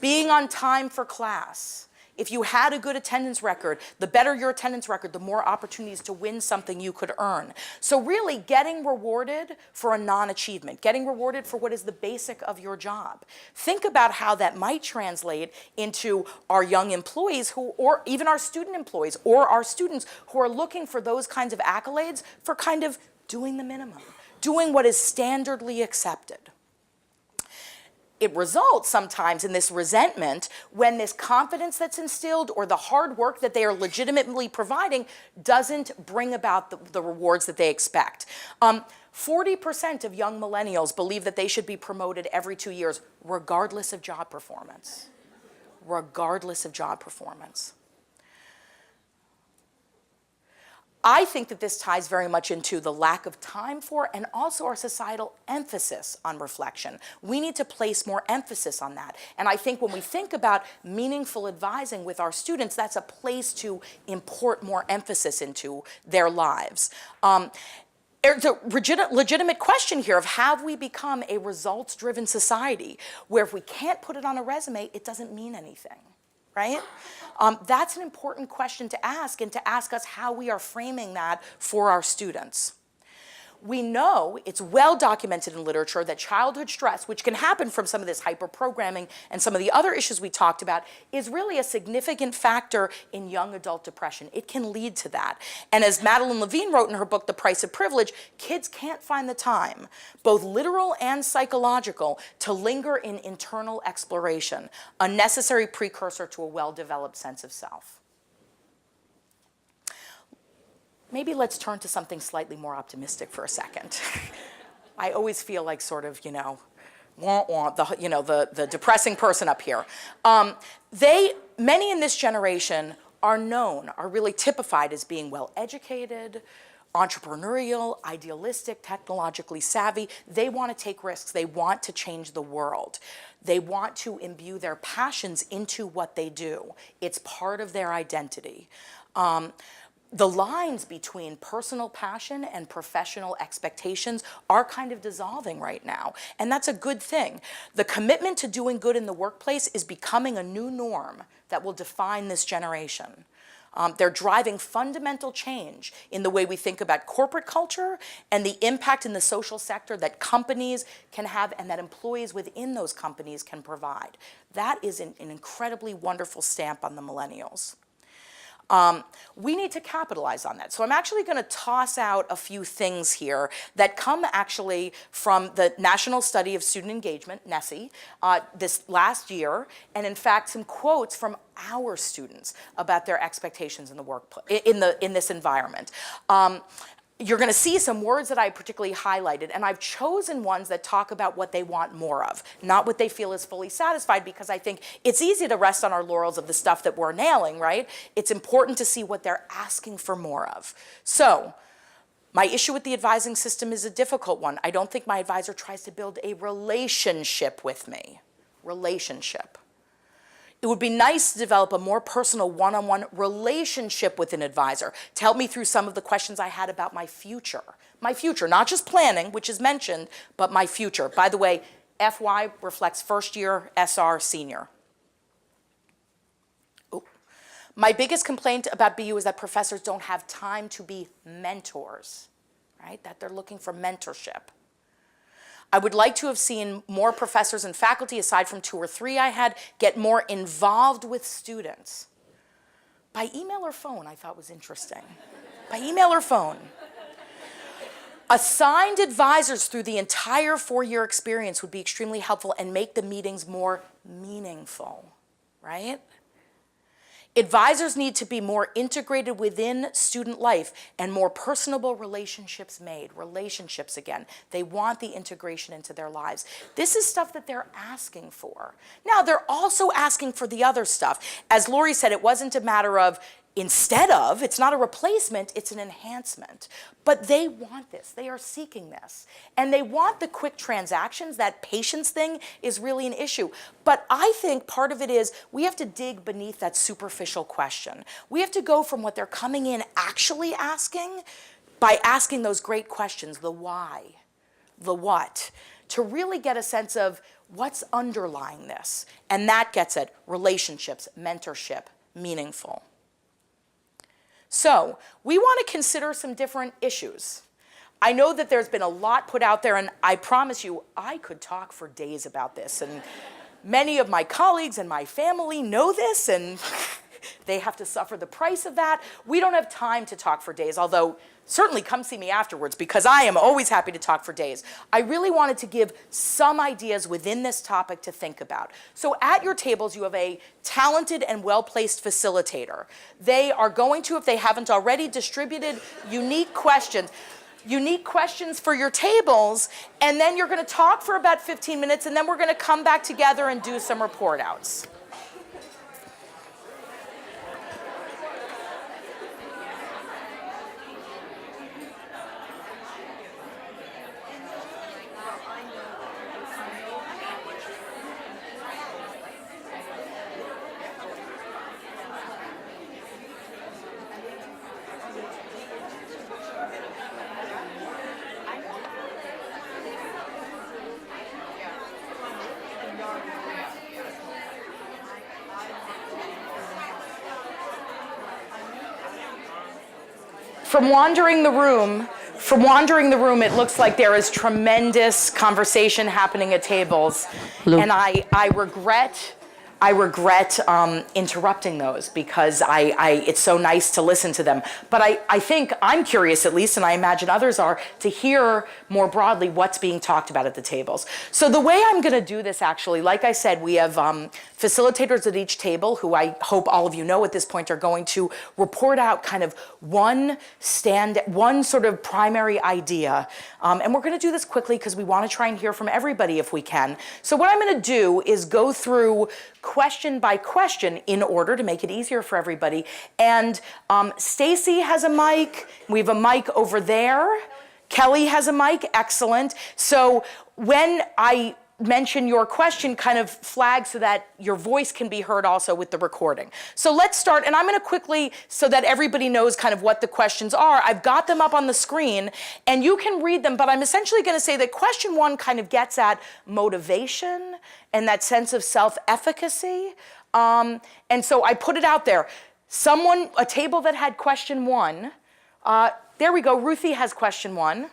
[SPEAKER 4] being on time for class. If you had a good attendance record, the better your attendance record, the more opportunities to win something you could earn. So really getting rewarded for a non-achievement, getting rewarded for what is the basic of your job. Think about how that might translate into our young employees or even our student employees or our students who are looking for those kinds of accolades for kind of doing the minimum, doing what is standardly accepted. It results sometimes in this resentment when this confidence that's instilled or the hard work that they are legitimately providing doesn't bring about the rewards that they expect. 40% of young millennials believe that they should be promoted every 2 years, regardless of job performance. Regardless of job performance. I think that this ties very much into the lack of time for and also our societal emphasis on reflection. We need to place more emphasis on that. And I think when we think about meaningful advising with our students, that's a place to import more emphasis into their lives. There's a legitimate question here of have we become a results-driven society where if we can't put it on a resume, it doesn't mean anything, right? That's an important question to ask and to ask us how we are framing that for our students. We know, it's well documented in literature, that childhood stress, which can happen from some of this hyper-programming and some of the other issues we talked about, is really a significant factor in young adult depression. It can lead to that. And as Madeline Levine wrote in her book, The Price of Privilege, kids can't find the time, both literal and psychological, to linger in internal exploration, a necessary precursor to a well-developed sense of self. Maybe let's turn to something slightly more optimistic for a second. I always feel like sort of, the depressing person up here. Many in this generation are really typified as being well-educated, entrepreneurial, idealistic, technologically savvy. They want to take risks. They want to change the world. They want to imbue their passions into what they do. It's part of their identity. The lines between personal passion and professional expectations are kind of dissolving right now, and that's a good thing. The commitment to doing good in the workplace is becoming a new norm that will define this generation. They're driving fundamental change in the way we think about corporate culture and the impact in the social sector that companies can have and that employees within those companies can provide. That is an incredibly wonderful stamp on the millennials. We need to capitalize on that. So I'm actually going to toss out a few things here that come actually from the National Study of Student Engagement, NSSE, this last year, and in fact some quotes from our students about their expectations in the workplace, in this environment. You're going to see some words that I particularly highlighted, and I've chosen ones that talk about what they want more of, not what they feel is fully satisfied, because I think it's easy to rest on our laurels of the stuff that we're nailing, right? It's important to see what they're asking for more of. So, My issue with the advising system is a difficult one. I don't think my advisor tries to build a relationship with me. Relationship. It would be nice to develop a more personal one-on-one relationship with an advisor to help me through some of the questions I had about my future. My future, not just planning, which is mentioned, but my future. By the way, FY reflects first year, SR senior. My biggest complaint about BU is that professors don't have time to be mentors, right? That they're looking for mentorship. I would like to have seen more professors and faculty, aside from 2 or 3 I had, get more involved with students. By email or phone, I thought was interesting. By email or phone. Assigned advisors through the entire 4-year experience would be extremely helpful and make the meetings more meaningful, right? Advisors need to be more integrated within student life and more personable relationships made. Relationships again. They want the integration into their lives. This is stuff that they're asking for. Now, they're also asking for the other stuff. As Lori said, it wasn't a matter of instead of, it's not a replacement, it's an enhancement. But they want this, they are seeking this. And they want the quick transactions. That patience thing is really an issue. But I think part of it is we have to dig beneath that superficial question. We have to go from what they're coming in actually asking by asking those great questions, the why, the what, to really get a sense of what's underlying this. And that gets at relationships, mentorship, meaningful. So we want to consider some different issues. I know that there's been a lot put out there, and I promise you, I could talk for days about this. And many of my colleagues and my family know this, and they have to suffer the price of that. We don't have time to talk for days, although certainly come see me afterwards, because I am always happy to talk for days. I really wanted to give some ideas within this topic to think about. So at your tables, you have a talented and well-placed facilitator. They are going to, if they haven't already, distributed unique questions for your tables, and then you're going to talk for about 15 minutes, and then we're going to come back together and do some report outs. From wandering the room, it looks like there is tremendous conversation happening at tables.
[SPEAKER 1] Luke.
[SPEAKER 4] And I regret interrupting those, because it's so nice to listen to them. But I think I'm curious, at least, and I imagine others are, to hear more broadly what's being talked about at the tables. So the way I'm going to do this, actually, like I said, we have facilitators at each table who I hope all of you know at this point are going to report out kind of one sort of primary idea. And we're going to do this quickly because we want to try and hear from everybody if we can. So what I'm going to do is go through question by question in order to make it easier for everybody. And Stacy has a mic. We have a mic over there. Kelly has a mic. Excellent. So when I mention your question, kind of flag so that your voice can be heard also with the recording. So let's start, and I'm going to quickly, so that everybody knows kind of what the questions are, I've got them up on the screen, and you can read them, but I'm essentially going to say that question 1 kind of gets at motivation and that sense of self-efficacy. And so I put it out there. A table that had question 1, there we go, Ruthie has question 1.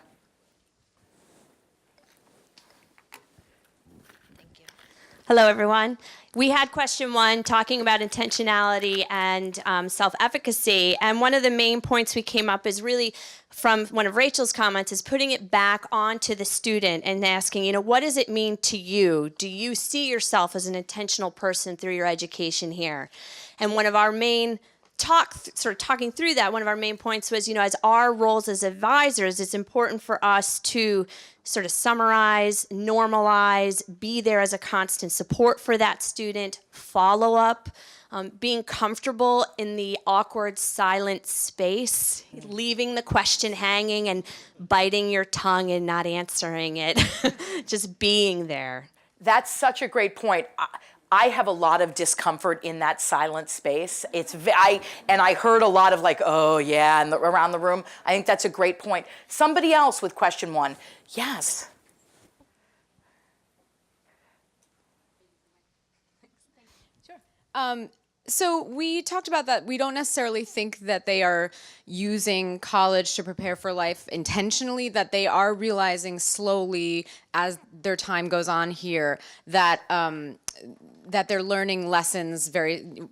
[SPEAKER 5] Hello, everyone. We had question 1 talking about intentionality and self-efficacy. And one of the main points we came up is really from one of Rachel's comments is putting it back onto the student and asking, what does it mean to you? Do you see yourself as an intentional person through your education here? And one of our main sort of talking through that, one of our main points was, as our roles as advisors, it's important for us to sort of summarize, normalize, be there as a constant support for that student, follow up, being comfortable in the awkward, silent space, leaving the question hanging and biting your tongue and not answering it, just being there.
[SPEAKER 4] That's such a great point. I have a lot of discomfort in that silent space. I heard a lot of like, oh yeah, around the room. I think that's a great point. Somebody else with question 1. Yes.
[SPEAKER 6] So we talked about that we don't necessarily think that they are using college to prepare for life intentionally, that they are realizing slowly as their time goes on here that that they're learning lessons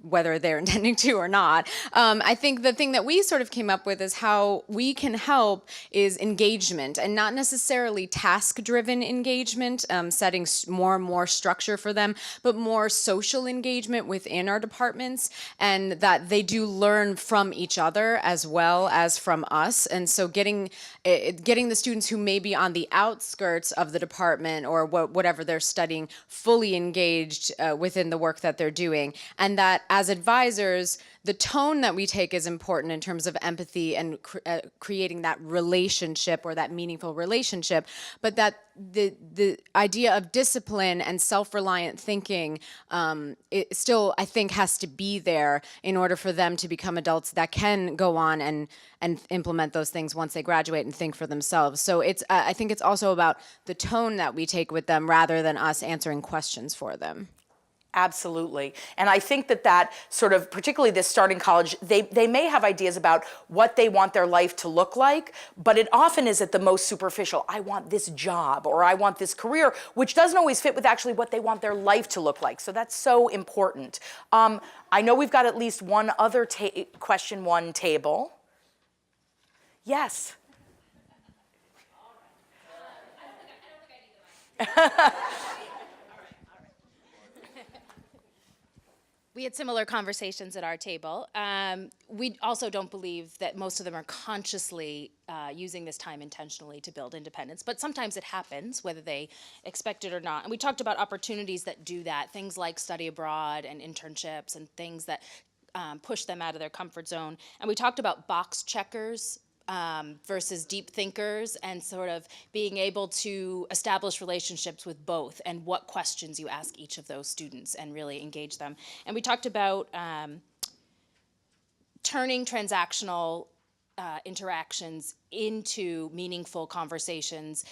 [SPEAKER 6] whether they're intending to or not. I think the thing that we sort of came up with is how we can help is engagement, and not necessarily task-driven engagement, setting more and more structure for them, but more social engagement within our departments, and that they do learn from each other as well as from us. And so getting the students who may be on the outskirts of the department or whatever they're studying fully engaged within the work that they're doing, and that as advisors, the tone that we take is important in terms of empathy and creating that relationship or that meaningful relationship, but that the idea of discipline and self-reliant thinking it still, I think, has to be there in order for them to become adults that can go on and implement those things once they graduate and think for themselves. So I think it's also about the tone that we take with them rather than us answering questions for them.
[SPEAKER 4] Absolutely. And I think that sort of, particularly this starting college, they may have ideas about what they want their life to look like, but it often is at the most superficial. I want this job or I want this career, which doesn't always fit with actually what they want their life to look like. So that's so important. I know we've got at least one other question 1 table. Yes.
[SPEAKER 7] We had similar conversations at our table. We also don't believe that most of them are consciously using this time intentionally to build independence, but sometimes it happens, whether they expect it or not. And we talked about opportunities that do that, things like study abroad and internships and things that push them out of their comfort zone. And we talked about box checkers versus deep thinkers, and sort of being able to establish relationships with both and what questions you ask each of those students and really engage them. And we talked about turning transactional interactions into meaningful conversations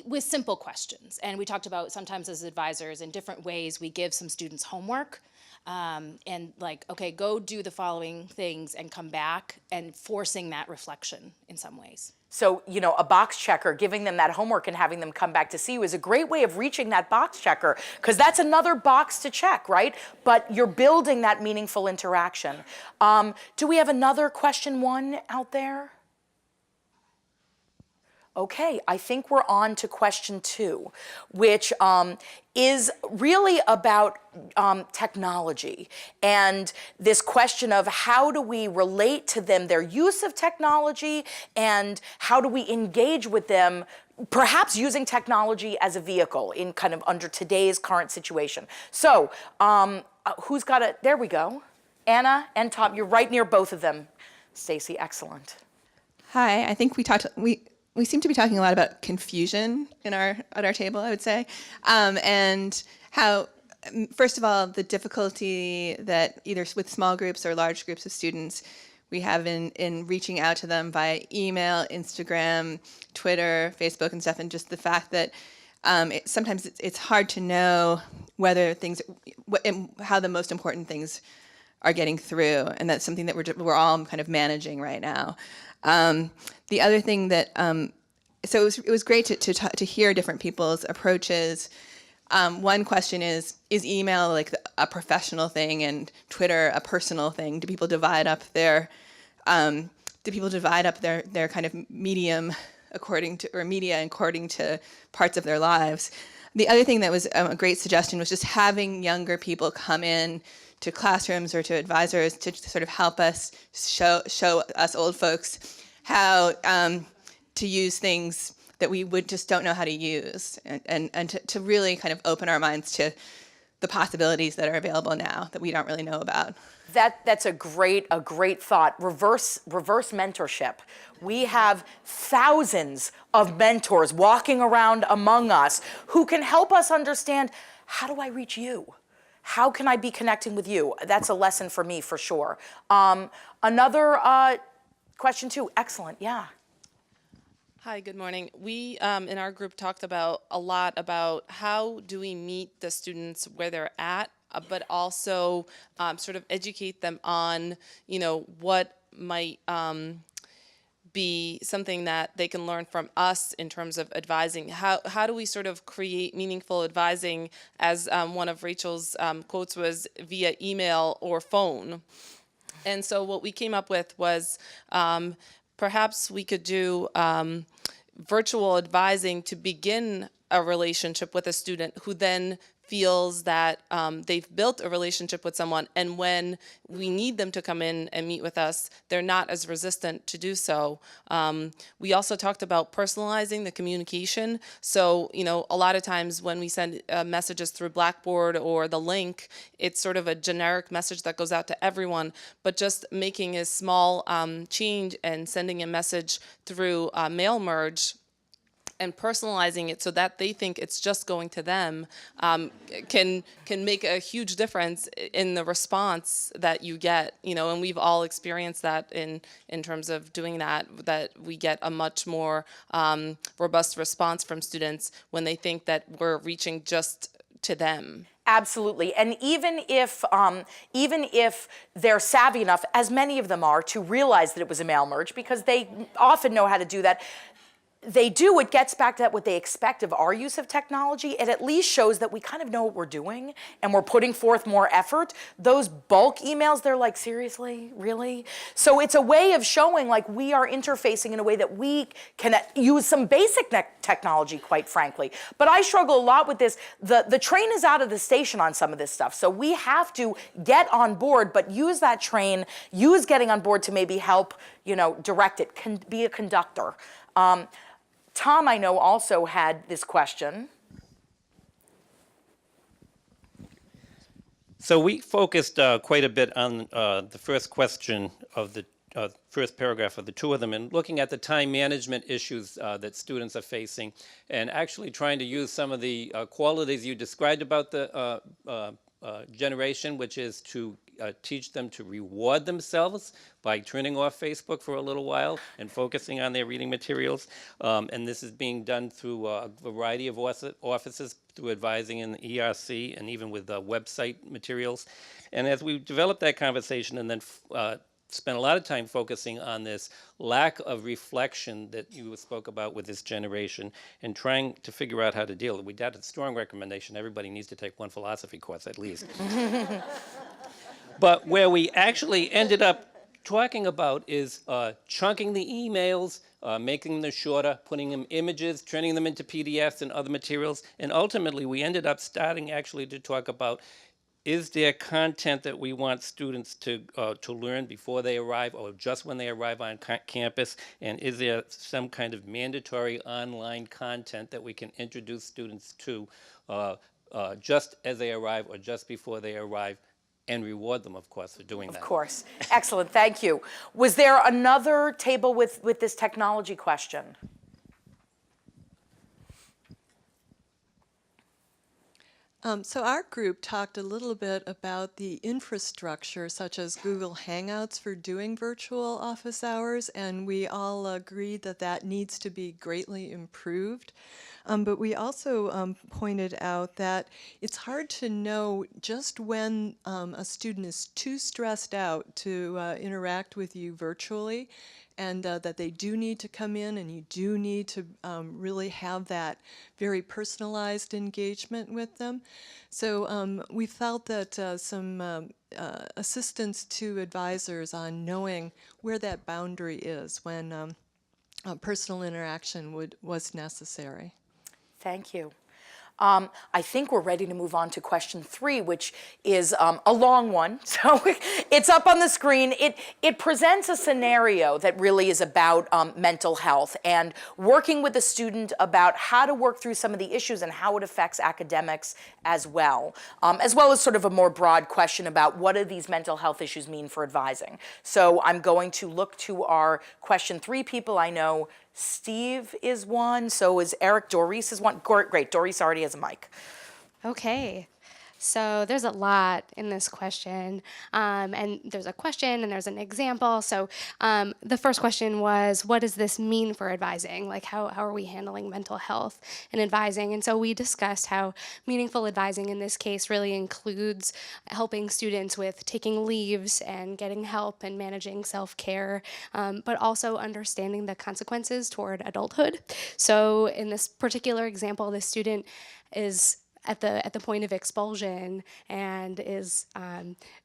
[SPEAKER 7] with simple questions. And we talked about sometimes as advisors in different ways we give some students homework and like, okay, go do the following things and come back, and forcing that reflection in some ways.
[SPEAKER 4] So, a box checker, giving them that homework and having them come back to see you is a great way of reaching that box checker, because that's another box to check, right? But you're building that meaningful interaction. Do we have another question 1 out there? Okay, I think we're on to question 2, which is really about technology and this question of how do we relate to them, their use of technology, and how do we engage with them, perhaps using technology as a vehicle in kind of under today's current situation. So who's got it? There we go. Anna and Tom, you're right near both of them. Stacy, excellent.
[SPEAKER 8] Hi, I think we seem to be talking a lot about confusion at our table, I would say, and how, first of all, the difficulty that either with small groups or large groups of students we have in reaching out to them via email, Instagram, Twitter, Facebook, and stuff, and just the fact that sometimes it's hard to know whether how the most important things are getting through, and that's something that we're all kind of managing right now. The other thing that, so it was great to hear different people's approaches. One question is email like a professional thing and Twitter a personal thing? Do people divide up their kind of medium or media according to parts of their lives. The other thing that was a great suggestion was just having younger people come in to classrooms or to advisors to sort of help us show us old folks how to use things that we would just don't know how to use, and to really kind of open our minds to the possibilities that are available now that we don't really know about.
[SPEAKER 4] That's a great thought. Reverse mentorship. We have thousands of mentors walking around among us who can help us understand, how do I reach you? How can I be connecting with you? That's a lesson for me, for sure. Another question too. Excellent. Yeah.
[SPEAKER 9] Hi, good morning. We, in our group, talked a lot about how do we meet the students where they're at, but also sort of educate them on, what might be something that they can learn from us in terms of advising. How do we sort of create meaningful advising, as one of Rachel's quotes was, via email or phone? And so what we came up with was perhaps we could do virtual advising to begin a relationship with a student who then feels that they've built a relationship with someone, and when we need them to come in and meet with us, they're not as resistant to do so. We also talked about personalizing the communication. So, a lot of times when we send messages through Blackboard or the link, it's sort of a generic message that goes out to everyone, but just making a small change and sending a message through mail merge and personalizing it so that they think it's just going to them can make a huge difference in the response that you get, and we've all experienced that in terms of doing that we get a much more robust response from students when they think that we're reaching just to them.
[SPEAKER 4] Absolutely. And even if they're savvy enough, as many of them are, to realize that it was a mail merge, because they often know how to do that, it gets back to what they expect of our use of technology. It at least shows that we kind of know what we're doing and we're putting forth more effort. Those bulk emails, they're like, seriously, really? So it's a way of showing like we are interfacing in a way that we can use some basic technology, quite frankly. But I struggle a lot with this. The train is out of the station on some of this stuff. So we have to get on board, but use that train, use getting on board to maybe help, direct it, be a conductor. Tom, I know, also had this question.
[SPEAKER 10] So we focused quite a bit on the first question of the first paragraph of the two of them, and looking at the time management issues that students are facing, and actually trying to use some of the qualities you described about the generation, which is to teach them to reward themselves by turning off Facebook for a little while and focusing on their reading materials. And this is being done through a variety of offices, through advising in the ERC and even with website materials. And as we developed that conversation and then spent a lot of time focusing on this lack of reflection that you spoke about with this generation and trying to figure out how to deal with it. We got a strong recommendation. Everybody needs to take one philosophy course at least. But where we actually ended up talking about is chunking the emails, making them shorter, putting them images, turning them into PDFs and other materials. And ultimately, we ended up starting actually to talk about, is there content that we want students to learn before they arrive or just when they arrive on campus? And is there some kind of mandatory online content that we can introduce students to just as they arrive or just before they arrive, and reward them, of course, for doing that?
[SPEAKER 4] Of course. Excellent. Thank you. Was there another table with this technology question?
[SPEAKER 11] So our group talked a little bit about the infrastructure, such as Google Hangouts for doing virtual office hours, and we all agreed that that needs to be greatly improved. But we also pointed out that it's hard to know just when a student is too stressed out to interact with you virtually, and that they do need to come in and you do need to really have that very personalized engagement with them. So we felt that some assistance to advisors on knowing where that boundary is when personal interaction was necessary.
[SPEAKER 4] Thank you. I think we're ready to move on to question 3, which is a long one. So it's up on the screen. It presents a scenario that really is about mental health and working with the student about how to work through some of the issues and how it affects academics as well as sort of a more broad question about what do these mental health issues mean for advising. So I'm going to look to our question 3 people. I know Steve is one, so is Eric. Doris is one. Great, Doris already has a mic.
[SPEAKER 12] Okay. So there's a lot in this question, and there's a question and there's an example. So the first question was, what does this mean for advising? Like, how are we handling mental health in advising? And so we discussed how meaningful advising in this case really includes helping students with taking leaves and getting help and managing self-care, but also understanding the consequences toward adulthood. So in this particular example, the student is at the point of expulsion and is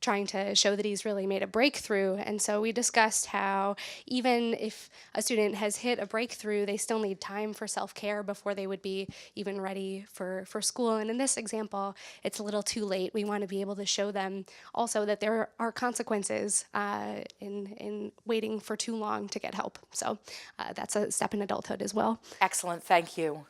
[SPEAKER 12] trying to show that he's really made a breakthrough. And so we discussed how even if a student has hit a breakthrough, they still need time for self-care before they would be even ready for school. And in this example, it's a little too late. We want to be able to show them also that there are consequences in waiting for too long to get help. So that's a step in adulthood as well.
[SPEAKER 4] Excellent, thank you.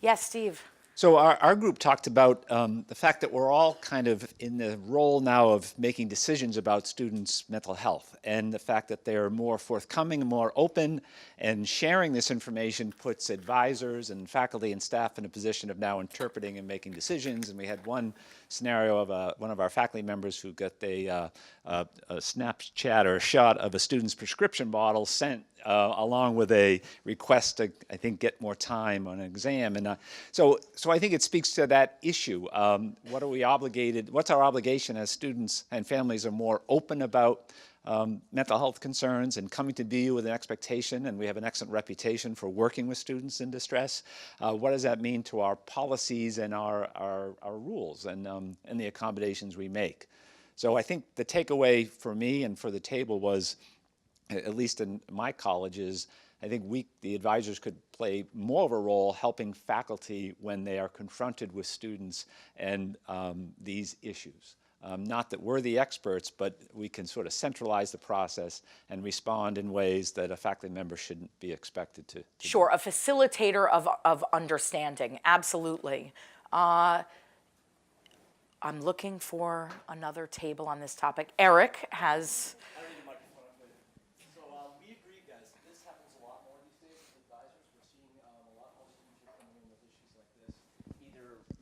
[SPEAKER 4] Yes, Steve.
[SPEAKER 13] So our group talked about the fact that we're all kind of in the role now of making decisions about students' mental health, and the fact that they're more forthcoming and more open, and sharing this information puts advisors and faculty and staff in a position of now interpreting and making decisions. And we had one scenario of one of our faculty members who got a Snapchat or a shot of a student's prescription bottle sent along with a request to, I think, get more time on an exam. And so I think it speaks to that issue. What are we obligated? What's our obligation as students and families are more open about mental health concerns and coming to BU with an expectation, and we have an excellent reputation for working with students in distress. What does that mean to our policies and our rules and the accommodations we make? So I think the takeaway for me and for the table was, at least in my colleges, I think the advisors could play more of a role helping faculty when they are confronted with students and these issues. Not that we're the experts, but we can sort of centralize the process and respond in ways that a faculty member shouldn't be expected to
[SPEAKER 4] Sure, a facilitator of understanding, absolutely. I'm looking for another table on this topic. Eric has...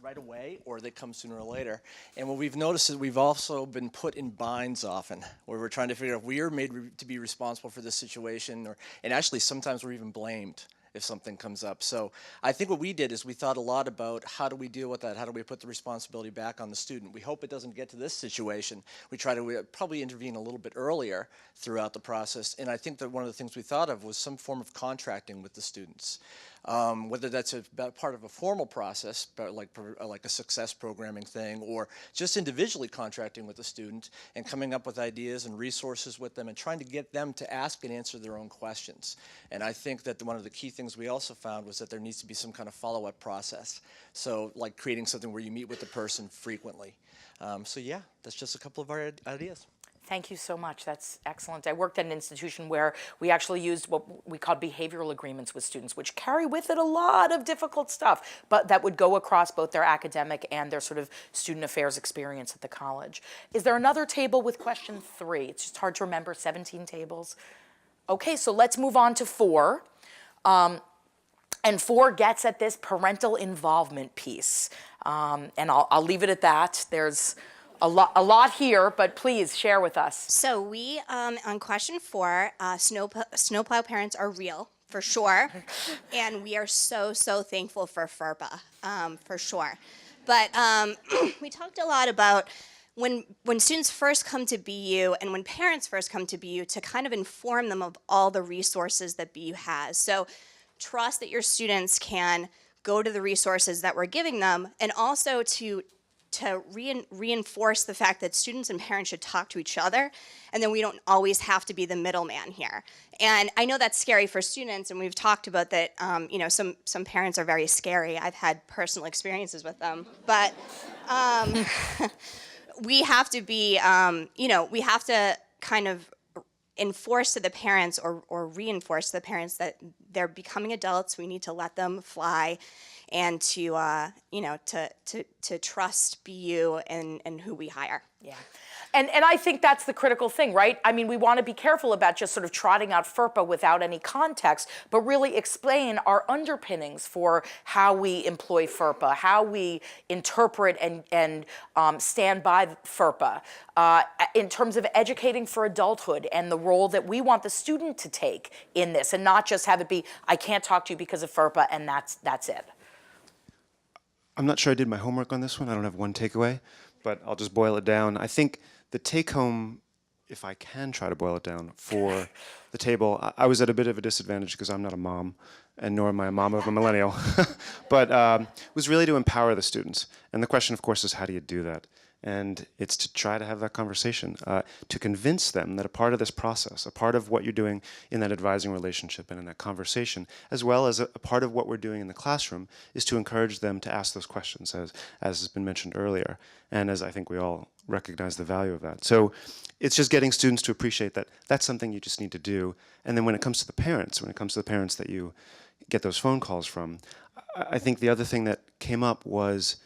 [SPEAKER 14] right away, or they come sooner or later. And what we've noticed is we've also been put in binds often, where we're trying to figure out if we are made to be responsible for this situation, and actually sometimes we're even blamed if something comes up. So I think what we did is we thought a lot about how do we deal with that, how do we put the responsibility back on the student. We hope it doesn't get to this situation. We try to probably intervene a little bit earlier throughout the process, and I think that one of the things we thought of was some form of contracting with the students. Whether that's part of a formal process, like a success programming thing, or just individually contracting with the student and coming up with ideas and resources with them and trying to get them to ask and answer their own questions. And I think that one of the key things we also found was that there needs to be some kind of follow-up process. So like creating something where you meet with the person frequently. So yeah, that's just a couple of our ideas.
[SPEAKER 4] Thank you so much. That's excellent. I worked at an institution where we actually used what we called behavioral agreements with students, which carry with it a lot of difficult stuff, but that would go across both their academic and their sort of student affairs experience at the college. Is there another table with question 3? It's just hard to remember, 17 tables. Okay, so let's move on to 4. And 4 gets at this parental involvement piece. And I'll leave it at that. There's a lot here, but please share with us.
[SPEAKER 15] So we, on question 4, snowplow parents are real, for sure. And we are so thankful for FERPA, for sure. But we talked a lot about when students first come to BU and when parents first come to BU to kind of inform them of all the resources that BU has. So trust that your students can go to the resources that we're giving them, and also to reinforce the fact that students and parents should talk to each other, and then we don't always have to be the middleman here. And I know that's scary for students, and we've talked about that. You know, some parents are very scary. I've had personal experiences with them, but we have to be, you know, we have to kind of enforce to the parents or reinforce to the parents that they're becoming adults. We need to let them fly, and to you know, to trust BU and who we hire.
[SPEAKER 4] Yeah. And I think that's the critical thing, right? I mean, we want to be careful about just sort of trotting out FERPA without any context, but really explain our underpinnings for how we employ FERPA, how we interpret and stand by FERPA in terms of educating for adulthood and the role that we want the student to take in this, and not just have it be, I can't talk to you because of FERPA, and that's it.
[SPEAKER 16] I'm not sure I did my homework on this one. I don't have one takeaway, but I'll just boil it down. I think the take-home, if I can try to boil it down, for the table, I was at a bit of a disadvantage because I'm not a mom, and nor am I a mom of a millennial, but was really to empower the students. And the question, of course, is how do you do that? And it's to try to have that conversation, to convince them that a part of this process, a part of what you're doing in that advising relationship and in that conversation, as well as a part of what we're doing in the classroom, is to encourage them to ask those questions, as has been mentioned earlier, and as I think we all recognize the value of that. So it's just getting students to appreciate that that's something you just need to do. And then when it comes to the parents, that you get those phone calls from, I think the other thing that came up was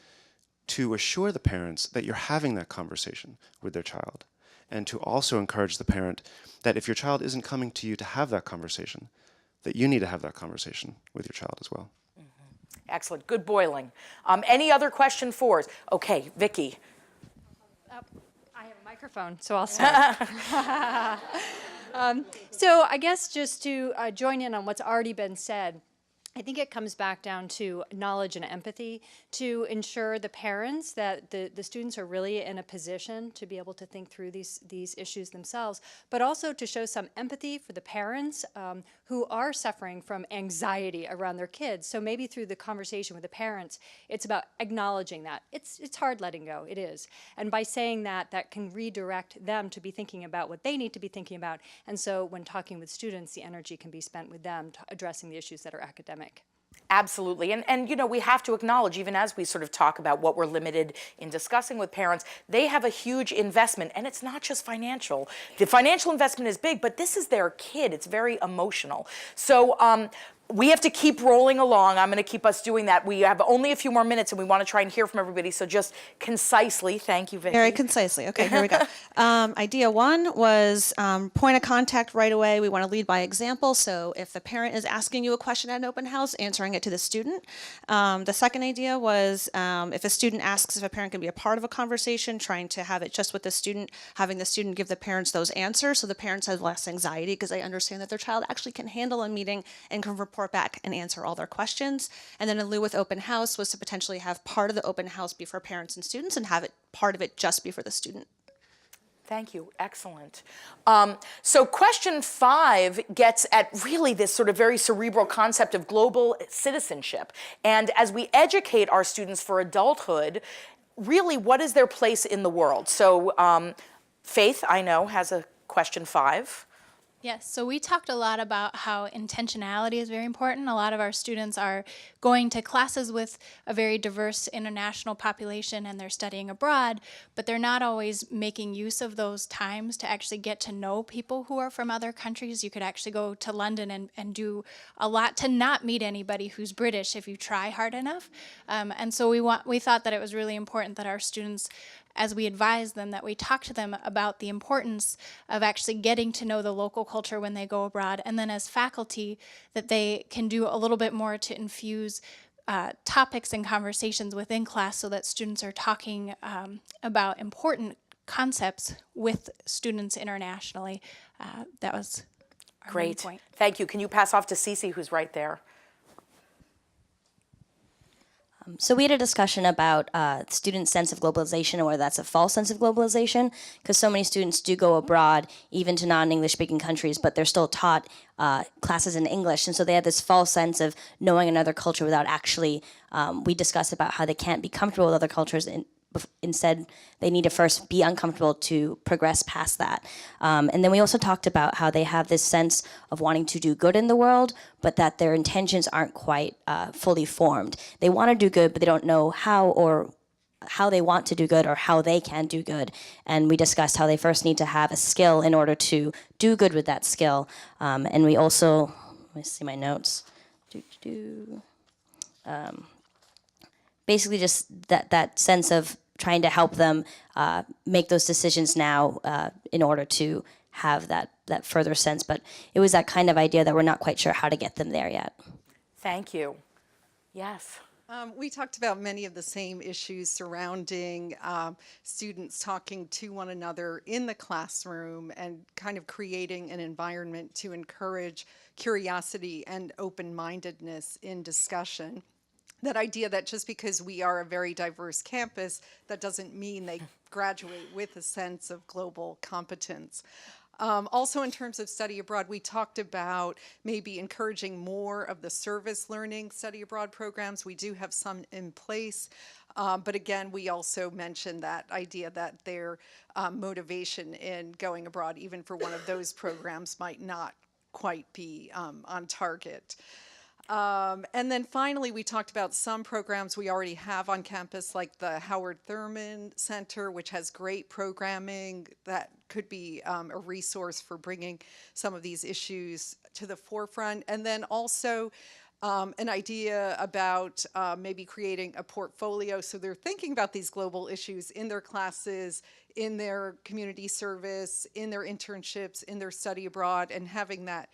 [SPEAKER 16] to assure the parents that you're having that conversation with their child, and to also encourage the parent that if your child isn't coming to you to have that conversation, that you need to have that conversation with your child as well.
[SPEAKER 4] Mm-hmm. Excellent, good boiling. Any other question for us? Okay, Vicki.
[SPEAKER 17] I have a microphone, so I'll start. So I guess just to join in on what's already been said, I think it comes back down to knowledge and empathy to ensure the parents that the students are really in a position to be able to think through these issues themselves, but also to show some empathy for the parents who are suffering from anxiety around their kids. So maybe through the conversation with the parents, it's about acknowledging that. It's hard letting go, it is. And by saying that, that can redirect them to be thinking about what they need to be thinking about. And so when talking with students, the energy can be spent with them addressing the issues that are academic.
[SPEAKER 4] Absolutely. And you know, we have to acknowledge, even as we sort of talk about what we're limited in discussing with parents, they have a huge investment, and it's not just financial. The financial investment is big, but this is their kid. It's very emotional. So we have to keep rolling along. I'm going to keep us doing that. We have only a few more minutes, and we want to try and hear from everybody. So just concisely, thank you, Vicki.
[SPEAKER 18] Very concisely. Okay, here we go. Idea one was point of contact right away. We want to lead by example. So if the parent is asking you a question at an open house, answering it to the student. The second idea was if a student asks if a parent can be a part of a conversation, trying to have it just with the student, having the student give the parents those answers so the parents have less anxiety because they understand that their child actually can handle a meeting and can report back and answer all their questions. And then in lieu with open house was to potentially have part of the open house be for parents and students and have it part of it just be for the student.
[SPEAKER 4] Thank you. Excellent. So question 5 gets at really this sort of very cerebral concept of global citizenship. And as we educate our students for adulthood, really what is their place in the world? So Faith, I know, has a question 5.
[SPEAKER 19] Yes, so we talked a lot about how intentionality is very important. A lot of our students are going to classes with a very diverse international population and they're studying abroad, but they're not always making use of those times to actually get to know people who are from other countries. You could actually go to London and do a lot to not meet anybody who's British if you try hard enough. And so we thought that it was really important that our students, as we advise them, that we talk to them about the importance of actually getting to know the local culture when they go abroad, and then as faculty that they can do a little bit more to infuse topics and conversations within class so that students are talking about important concepts with students internationally. That was our main
[SPEAKER 4] Great.
[SPEAKER 19] point.
[SPEAKER 4] Thank you. Can you pass off to Cece, who's right there?
[SPEAKER 20] So we had a discussion about students' sense of globalization and whether that's a false sense of globalization, because so many students do go abroad, even to non-English speaking countries, but they're still taught classes in English. And so they have this false sense of knowing another culture without actually, we discussed about how they can't be comfortable with other cultures Instead, they need to first be uncomfortable to progress past that. And then we also talked about how they have this sense of wanting to do good in the world, but that their intentions aren't quite fully formed. They want to do good, but they don't know how they want to do good or how they can do good. And we discussed how they first need to have a skill in order to do good with that skill. And we also, let me see my notes. Basically just that sense of trying to help them make those decisions now in order to have that further sense. But it was that kind of idea that we're not quite sure how to get them there yet.
[SPEAKER 4] Thank you. Yes.
[SPEAKER 11] We talked about many of the same issues surrounding students talking to one another in the classroom and kind of creating an environment to encourage curiosity and open-mindedness in discussion. That idea that just because we are a very diverse campus, that doesn't mean they graduate with a sense of global competence. Also, in terms of study abroad, we talked about maybe encouraging more of the service learning study abroad programs. We do have some in place, but again, we also mentioned that idea that their motivation in going abroad, even for one of those programs, might not quite be on target. And then finally, we talked about some programs we already have on campus, like the Howard Thurman Center, which has great programming that could be a resource for bringing some of these issues to the forefront. And then also an idea about maybe creating a portfolio. So they're thinking about these global issues in their classes, in their community service, in their internships, in their study abroad, and having that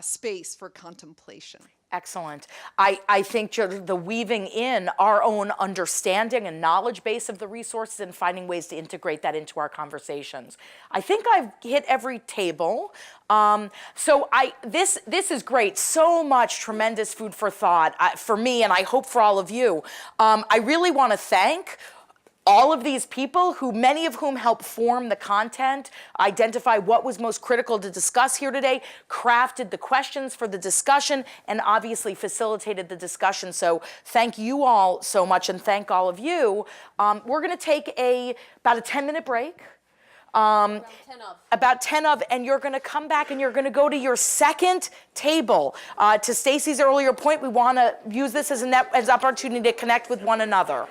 [SPEAKER 11] space for contemplation.
[SPEAKER 4] Excellent. I think the weaving in our own understanding and knowledge base of the resources and finding ways to integrate that into our conversations. I think I've hit every table. So this is great. So much tremendous food for thought for me, and I hope for all of you. I really want to thank all of these people, many of whom helped form the content, identify what was most critical to discuss here today, crafted the questions for the discussion, and obviously facilitated the discussion. So thank you all so much, and thank all of you. We're going to take about a 10-minute break. About 10 of, and you're going to come back and you're going to go to your second table. To Stacy's earlier point, we want to use this as an opportunity to connect with one another.